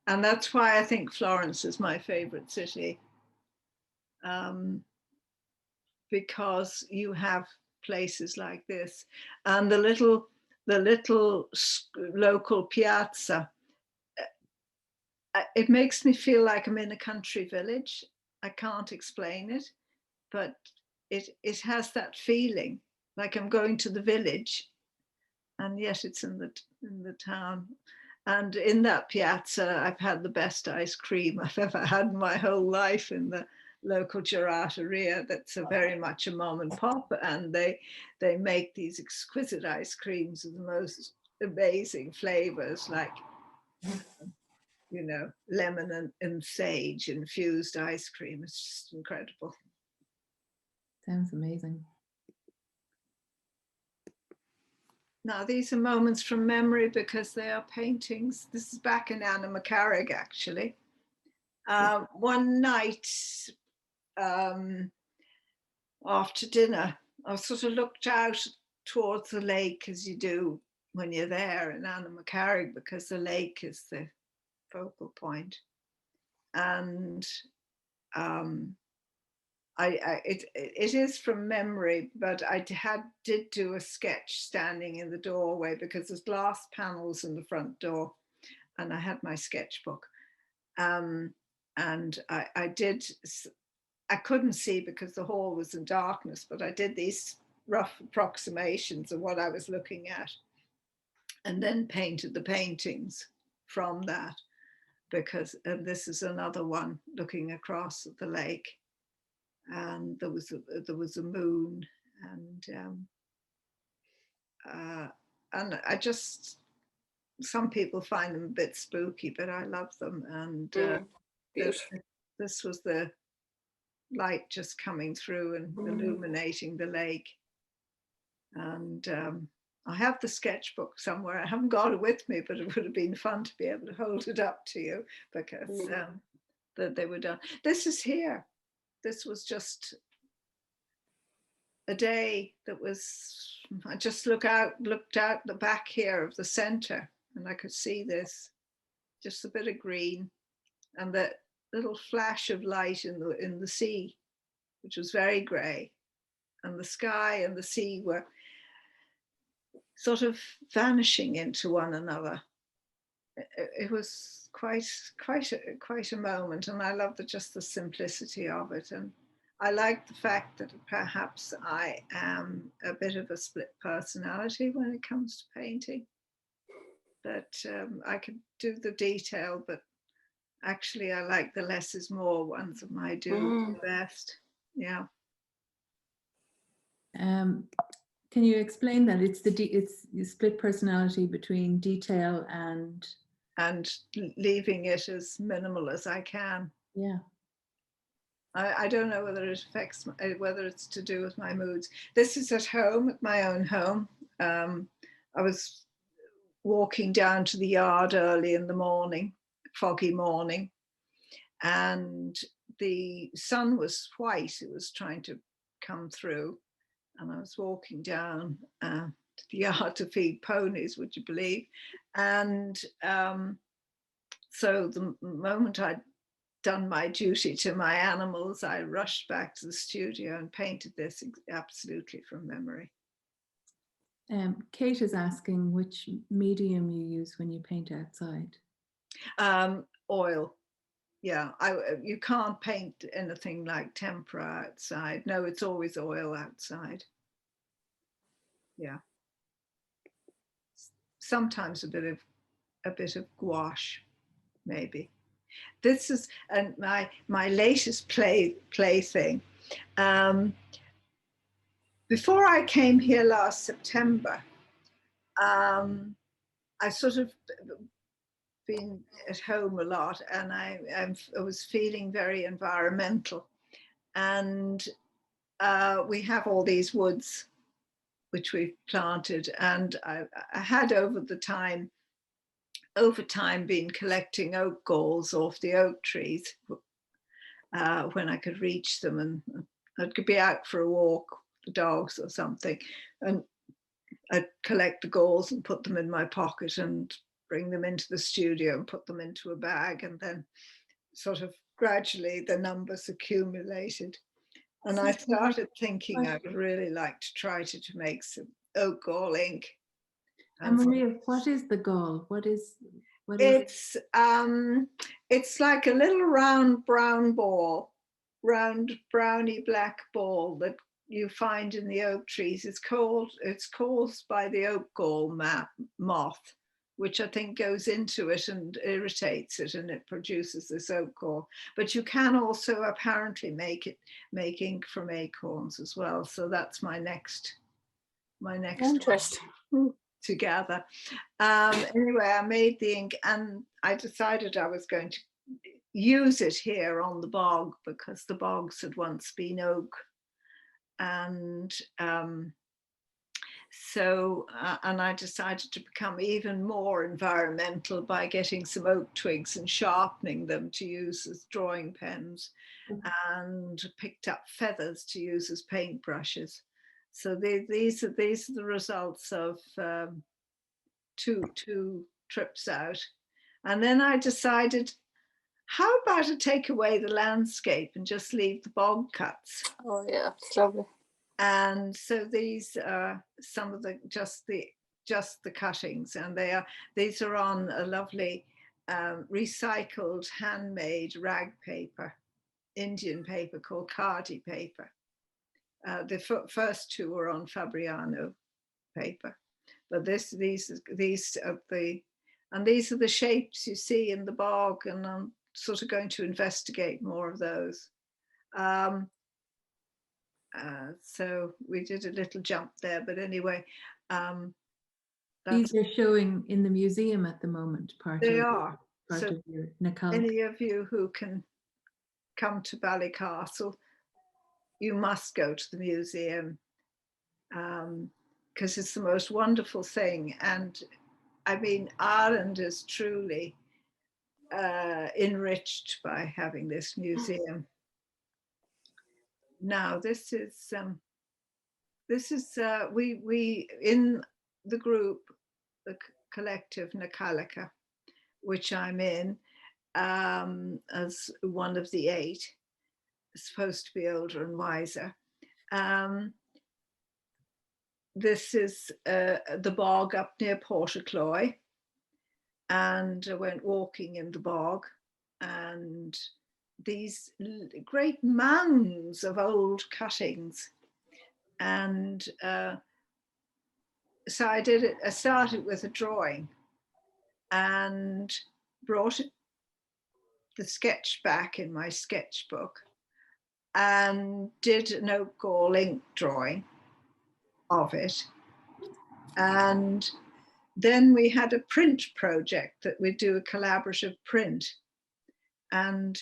and that's why I think Florence is my favorite city, because you have places like this, and the little local piazza. It makes me feel like I'm in a country village. I can't explain it, but it has that feeling like I'm going to the village, and yet it's in the town. And in that piazza, I've had the best ice cream I've ever had in my whole life, in the local gelateria. That's very much a mom and pop, and they make these exquisite ice creams of the most amazing flavors, like you know, lemon and sage infused ice cream. It's just incredible. Sounds amazing. Now, these are moments from memory because they are paintings. This is back in Na Cailleacha, actually. One night after dinner, I sort of looked out towards the lake, as you do when you're there in Na Cailleacha, because the lake is the focal point. And it is from memory, but I did do a sketch standing in the doorway because there's glass panels in the front door, and I had my sketchbook. And I couldn't see because the hall was in darkness, but I did these rough approximations of what I was looking at, and then painted the paintings from that, because this is another one looking across at the lake. And there was a moon, and I just, some people find them a bit spooky, but I love them. And this was the light just coming through and illuminating the lake. And I have the sketchbook somewhere. I haven't got it with me, but it would have been fun to be able to hold it up to you, because that they were done. This is here. This was just a day that was, I just looked out the back here of the centre, and I could see this, just a bit of green, and that little flash of light in the sea, which was very grey, and the sky and the sea were sort of vanishing into one another. It was quite a moment, and I love just the simplicity of it. And I like the fact that perhaps I am a bit of a split personality when it comes to painting. That I could do the detail, but actually I like the less is more ones of my do best. Yeah. Can you explain that? It's the split personality between detail and leaving it as minimal as I can. Yeah. I don't know whether it affects, whether it's to do with my moods. This is at home, at my own home. I was walking down to the yard early in the morning, foggy morning, and the sun was white. It was trying to come through, and I was walking down to the yard to feed ponies, would you believe? And so the moment I'd done my duty to my animals, I rushed back to the studio and painted this absolutely from memory. Kate is asking which medium you use when you paint outside. Oil. Yeah, you can't paint anything like tempera outside. No, it's always oil outside. Yeah. Sometimes a bit of gouache, maybe. This is my latest plaything. Before I came here last September, I sort of been at home a lot, and I was feeling very environmental. And we have all these woods which we've planted, and I had over time been collecting oak galls off the oak trees when I could reach them, and I could be out for a walk with the dogs or something, and I'd collect the galls and put them in my pocket and bring them into the studio and put them into a bag, and then sort of gradually the numbers accumulated. And I started thinking I would really like to try to make some oak gall ink. And Maria, what is the gall? What is it's like a little round brown ball, round browny black ball that you find in the oak trees. It's caused by the oak gall moth, which I think goes into it and irritates it, and it produces this oak gall. But you can also apparently make ink from acorns as well. So that's my next interest. together. Anyway, I made the ink and I decided I was going to use it here on the bog because the bogs had once been oak. And and I decided to become even more environmental by getting some oak twigs and sharpening them to use as drawing pens, and picked up feathers to use as paint brushes. So these are the results of two trips out. And then I decided, how about I take away the landscape and just leave the bog cuts? Oh yeah, it's lovely. And so these are some of the just the cuttings, and these are on a lovely recycled handmade rag paper, Indian paper called khadi paper. The first two were on Fabriano paper, but these are the shapes you see in the bog, and I'm sort of going to investigate more of those. So we did a little jump there, but anyway, these are showing in the museum at the moment. Part of your Na Cailleacha. Any of you who can come to Ballycastle, you must go to the museum, because it's the most wonderful thing. And I mean, Ireland is truly enriched by having this museum. Now, this is we in the group, the collective Na Cailleacha, which I'm in as one of the 8, supposed to be older and wiser. This is the bog up near Portacloy, and I went walking in the bog, and these great mounds of old cuttings. And so I started with a drawing and brought the sketch back in my sketchbook and did an oak gall ink drawing of it. And then we had a print project that we'd do a collaborative print. And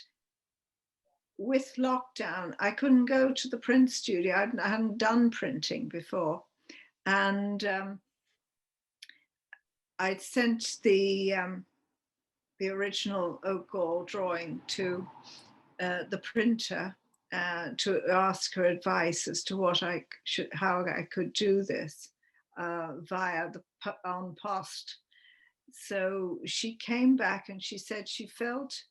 with lockdown, I couldn't go to the print studio. I hadn't done printing before. And I'd sent the original oak gall drawing to the printer to ask her advice as to how I could do this via the en poste. So she came back and she said she felt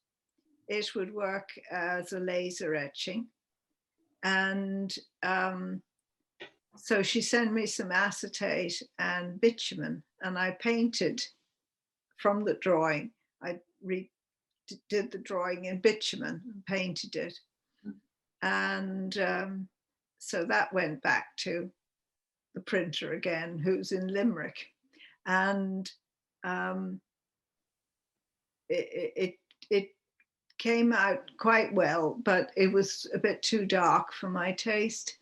it would work as a laser etching. And so she sent me some acetate and bitumen, and I painted from the drawing. I did the drawing in bitumen and painted it. And so that went back to the printer again, who's in Limerick. And it came out quite well, but it was a bit too dark for my taste.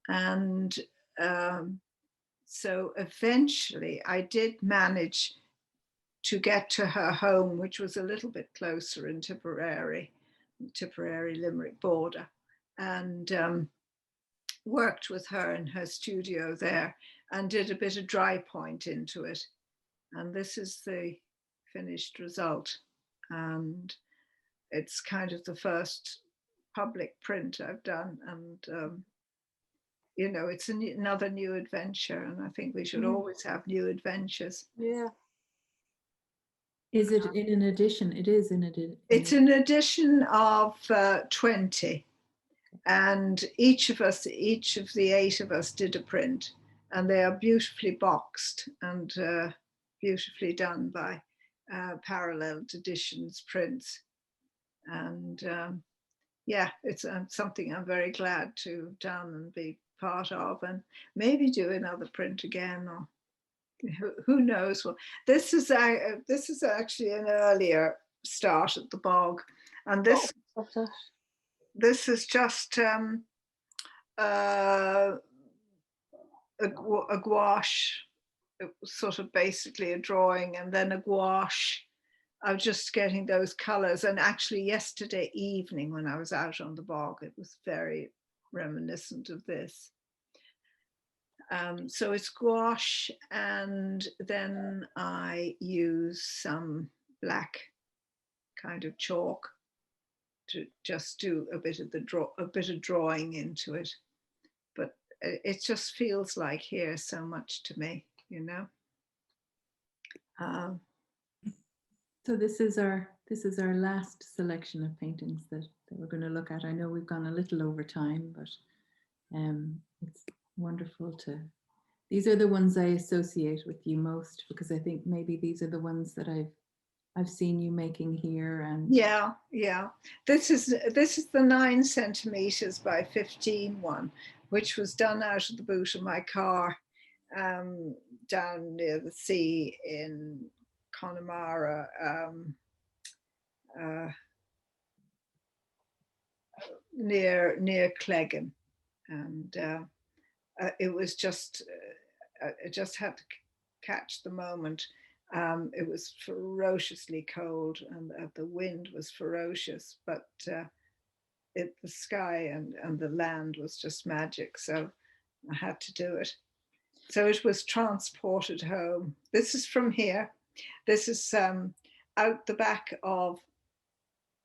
And so eventually I did manage to get to her home, which was a little bit closer in Tipperary Limerick border, and worked with her in her studio there and did a bit of dry point into it. And this is the finished result. And it's kind of the first public print I've done. And, you know, it's another new adventure. And I think we should always have new adventures. Yeah. Is it in an edition? It is in edition. It's an edition of 20. And each of the 8 of us did a print, and they are beautifully boxed and beautifully done by Parallel Editions prints. And yeah, it's something I'm very glad to have done and be part of, and maybe do another print again, or who knows. Well, this is actually an earlier start at the bog, and this is just a gouache it was sort of basically a drawing, and then a gouache. I was just getting those colors. And actually yesterday evening when I was out on the bog, it was very reminiscent of this. So it's gouache, and then I use some black kind of chalk to just do a bit of drawing into it. But it just feels like here so much to me, you know. So this is our last selection of paintings that we're going to look at. I know we've gone a little over time, but it's wonderful to. These are the ones I associate with you most, because I think maybe these are the ones that I've seen you making here. And yeah. This is the 9 centimeters by 15 one, which was done out of the boot of my car down near the sea in Connemara, near Cleggan, and it was just I just had to catch the moment. It was ferociously cold, and the wind was ferocious, but the sky and the land was just magic, so I had to do it. So it was transported home. This is from here. This is out the back of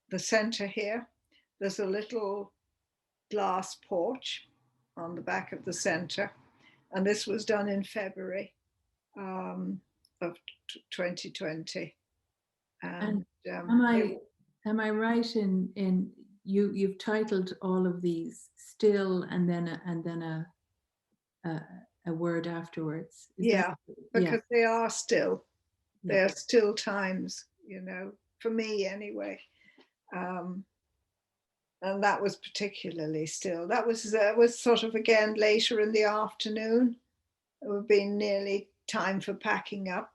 the centre here. There's a little glass porch on the back of the centre, and this was done in February of 2020. And am I right in you've titled all of these "still" and then a word afterwards? Because they are still. They are still times, you know, for me anyway. And that was particularly still. That was sort of again later in the afternoon. It would be nearly time for packing up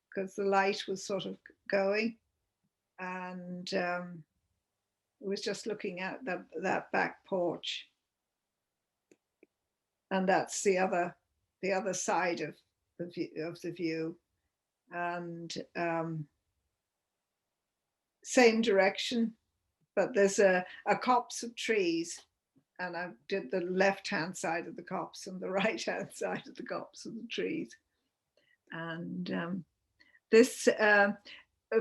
because the light was sort of going, and it was just looking at that back porch, and that's the other side of the view, and same direction, but there's a copse of trees, and I did the left-hand side of the copse and the right-hand side of the copse of the trees. And this,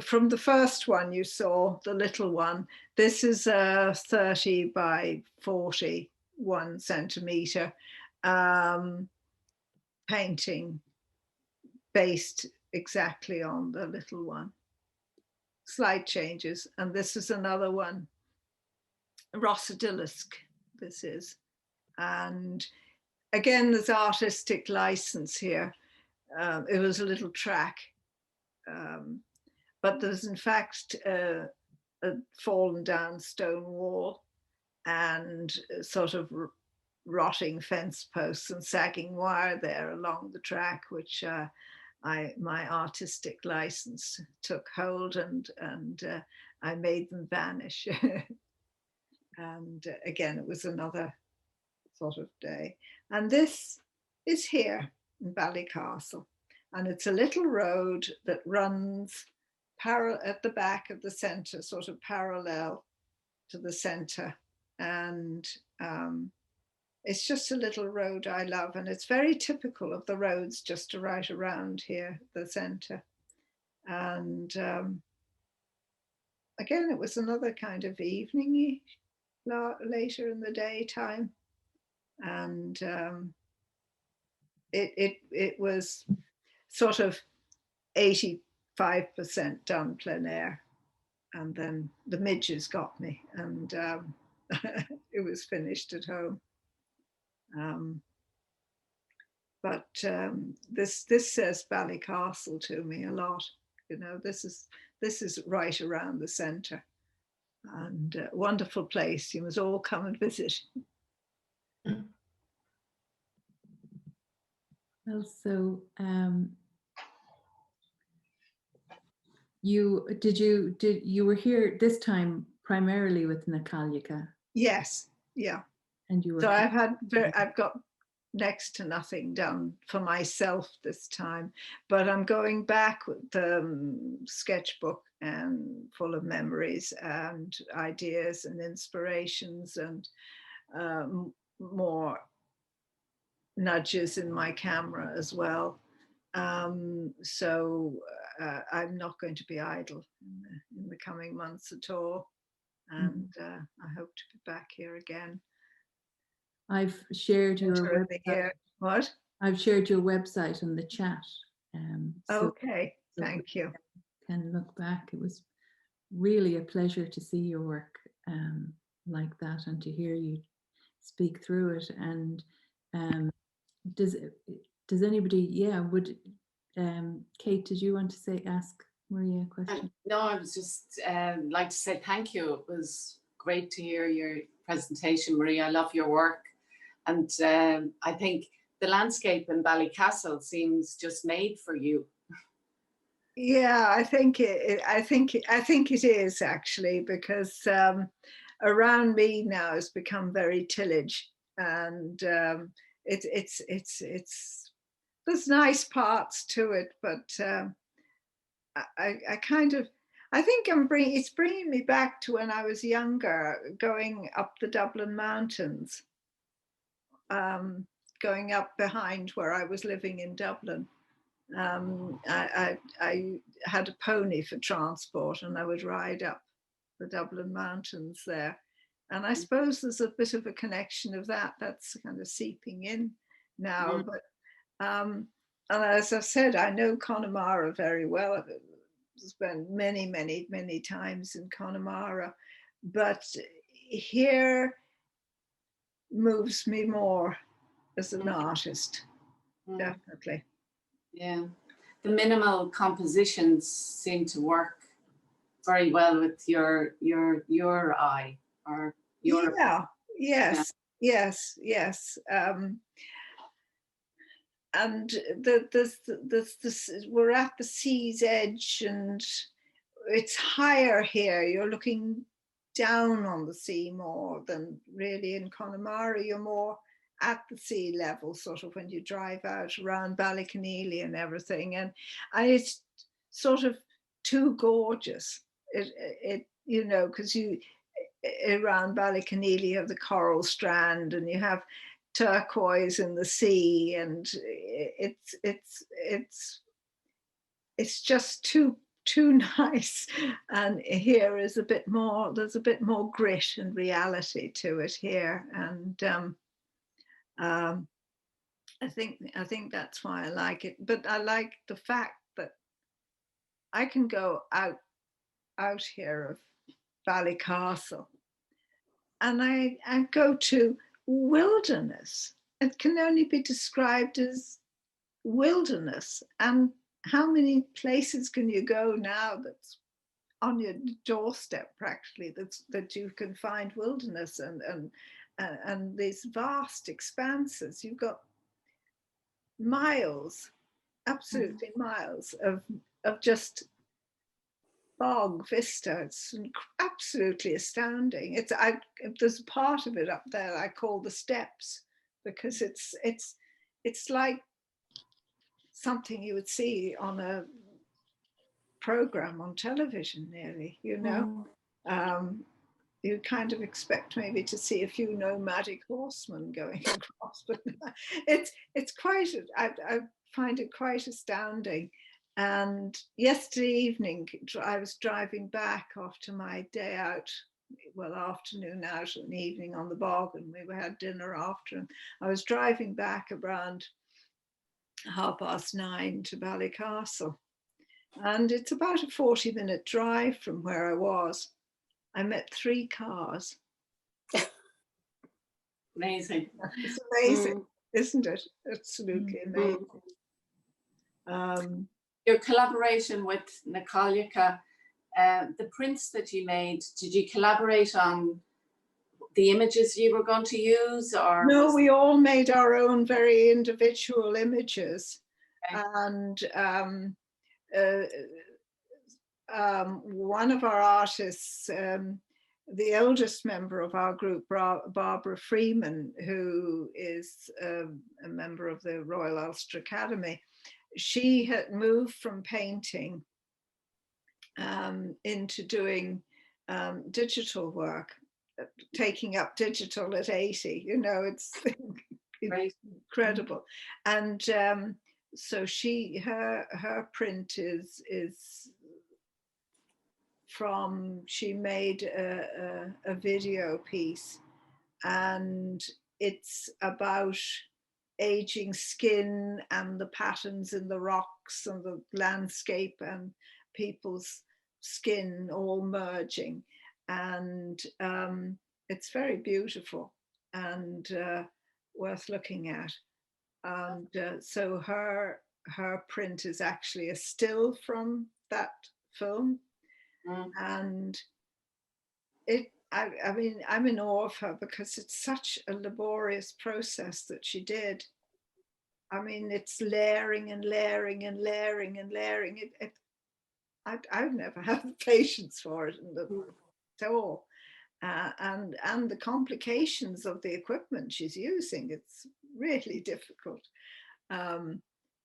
from the first one you saw, the little one, this is a 30 by 41 centimetre painting based exactly on the little one. Slight changes. And this is another one, Rossadilisk, this is. And again, there's artistic license here. It was a little track, but there's in fact a fallen down stone wall and sort of rotting fence posts and sagging wire there along the track, which my artistic license took hold, and I made them vanish. And again, it was another sort of day. And this is here in Ballycastle, and it's a little road that runs at the back of the centre, sort of parallel to the centre, and it's just a little road I love, and it's very typical of the roads just right around here, the centre. And again, it was another kind of evening-y, later in the daytime, and it was sort of 85% done plein air, and then the midges got me, and it was finished at home. But this says Ballycastle to me a lot. You know, this is right around the centre, and a wonderful place. You must all come and visit. Well, so you were here this time primarily with Na Cailleacha? Yes, yeah. And you were. So I've got next to nothing done for myself this time, but I'm going back with the sketchbook and full of memories and ideas and inspirations and more nudges in my camera as well. So I'm not going to be idle in the coming months at all. And I hope to be back here again. I've shared your website. What? I've shared your website in the chat. Okay, thank you. Can look back. It was really a pleasure to see your work like that and to hear you speak through it. And does anybody? Yeah, would Kate? Did you want to ask Maria a question? No, I was just like to say thank you. It was great to hear your presentation, Maria. I love your work, and I think the landscape in Ballycastle seems just made for you. Yeah, I think it is actually, because around me now has become very tillage, and it's there's nice parts to it, but I think it's bringing me back to when I was younger, going up the Dublin mountains, going up behind where I was living in Dublin. I had a pony for transport, and I would ride up the Dublin mountains there. And I suppose there's a bit of a connection of that's kind of seeping in now. But and as I've said, I know Connemara very well. I've spent many times in Connemara, but here moves me more as an artist, definitely. Yeah, the minimal compositions seem to work very well with your eye or your. Yeah. Yes. And we're at the sea's edge, and it's higher here. You're looking down on the sea more than really in Connemara. You're more at the sea level, sort of, when you drive out around Ballyconneely and everything, and it's sort of too gorgeous. It you know, because you around Ballyconneely you have the coral strand, and you have turquoise in the sea, and it's just too nice. And here is there's a bit more grit and reality to it here, and I think that's why I like it. But I like the fact that I can go out here of Ballycastle, and I go to wilderness. It can only be described as wilderness. And how many places can you go now that's on your doorstep practically that you can find wilderness and these vast expanses? You've got miles, absolutely miles of just bog vista. It's absolutely astounding. There's a part of it up there I call the steps, because it's like something you would see on a program on television, nearly, you know. You kind of expect maybe to see a few nomadic horsemen going across, but it's quite, I find it quite astounding. And yesterday evening, I was driving back after my day out, well, afternoon out and evening on the bog, and we had dinner after, and I was driving back around 9:30 to Ballycastle. And it's about a 40-minute drive from where I was. I met 3 cars. Amazing. It's amazing, isn't it? Absolutely amazing. Your collaboration with Na Cailleacha, the prints that you made, did you collaborate on the images you were going to use, or? No, we all made our own very individual images. Okay. And one of our artists the oldest member of our group, Barbara Freeman, who is a member of the Royal Ulster Academy, she had moved from painting into doing digital work, taking up digital at 80. You know, it's incredible. And so her print is from, she made a video piece, and it's about aging skin and the patterns in the rocks and the landscape and people's skin all merging. And it's very beautiful and worth looking at. And so her print is actually a still from that film. And I mean, I'm in awe of her because it's such a laborious process that she did. I mean, it's layering and layering and layering and layering. I've never had the patience for it at all. And the complications of the equipment she's using, it's really difficult. And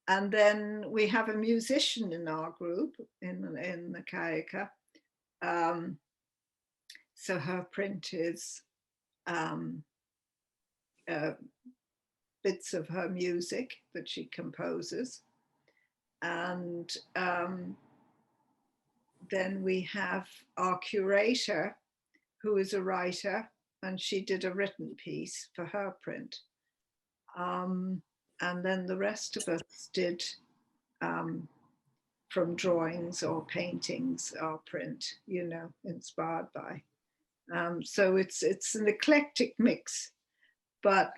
then we have a musician in our group in Na Cailleacha. So her print is bits of her music that she composes. And then we have our curator, who is a writer, and she did a written piece for her print. And then the rest of us did from drawings or paintings our print, you know, inspired by. So it's an eclectic mix, but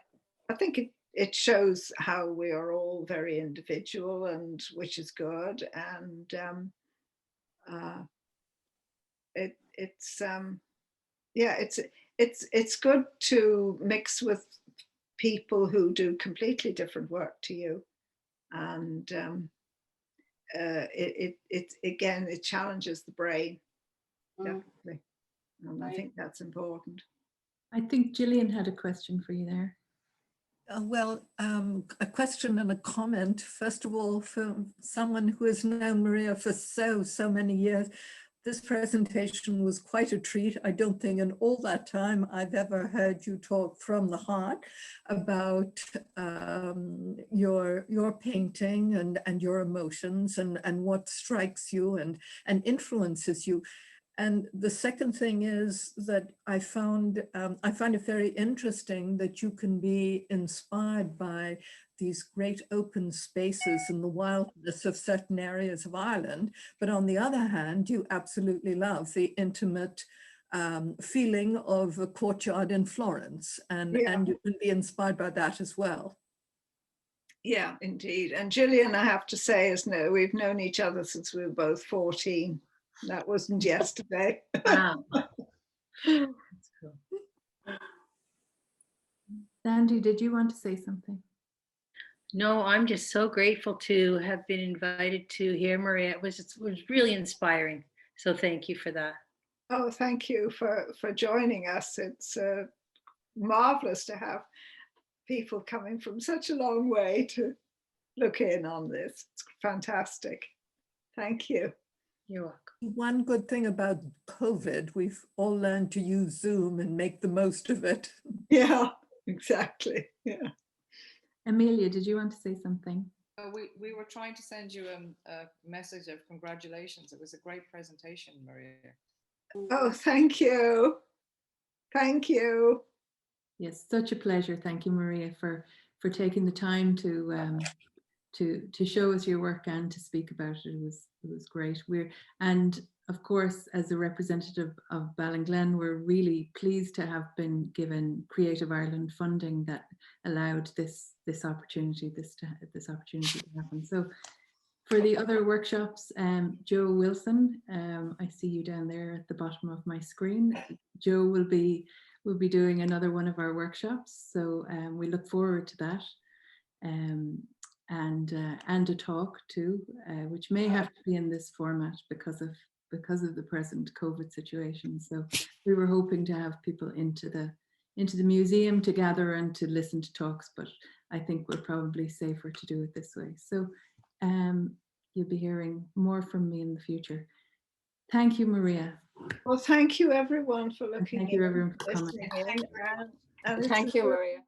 I think it shows how we are all very individual, and which is good. And it's good to mix with people who do completely different work to you, and it challenges the brain, definitely. And I think that's important. I think Gillian had a question for you there. A question and a comment. First of all, for someone who has known Maria for so many years, this presentation was quite a treat. I don't think in all that time I've ever heard you talk from the heart about your painting and your emotions and what strikes you and influences you. And the second thing is that I find it very interesting that you can be inspired by these great open spaces and the wildness of certain areas of Ireland. But on the other hand, you absolutely love the intimate feeling of a courtyard in Florence. And you can be inspired by that as well. Yeah, indeed. And Gillian, I have to say, we've known each other since we were both 14. That wasn't yesterday. Wow. That's cool. Sandy, did you want to say something? No, I'm just so grateful to have been invited to hear Maria. It was really inspiring. So thank you for that. Oh, thank you for joining us. It's marvelous to have people coming from such a long way to look in on this. It's fantastic. Thank you. You're welcome. One good thing about COVID, we've all learned to use Zoom and make the most of it. Yeah, exactly. Yeah. Amelia, did you want to say something? We were trying to send you a message of congratulations. It was a great presentation, Maria. Oh, thank you. Thank you. Yes, such a pleasure. Thank you, Maria, for taking the time to show us your work and to speak about it. It was great. And of course, as a representative of Ballinglen, we're really pleased to have been given Creative Ireland funding that allowed this opportunity to happen. So for the other workshops, Joe Wilson, I see you down there at the bottom of my screen. Joe will be doing another one of our workshops, so we look forward to that. And a talk too, which may have to be in this format because of because of the present COVID situation. So we were hoping to have people into the museum to gather and to listen to talks, but I think we're probably safer to do it this way. So you'll be hearing more from me in the future. Thank you, Maria. Well, thank you everyone for looking Thank you everyone for coming. listening in, and Thank you, Maria.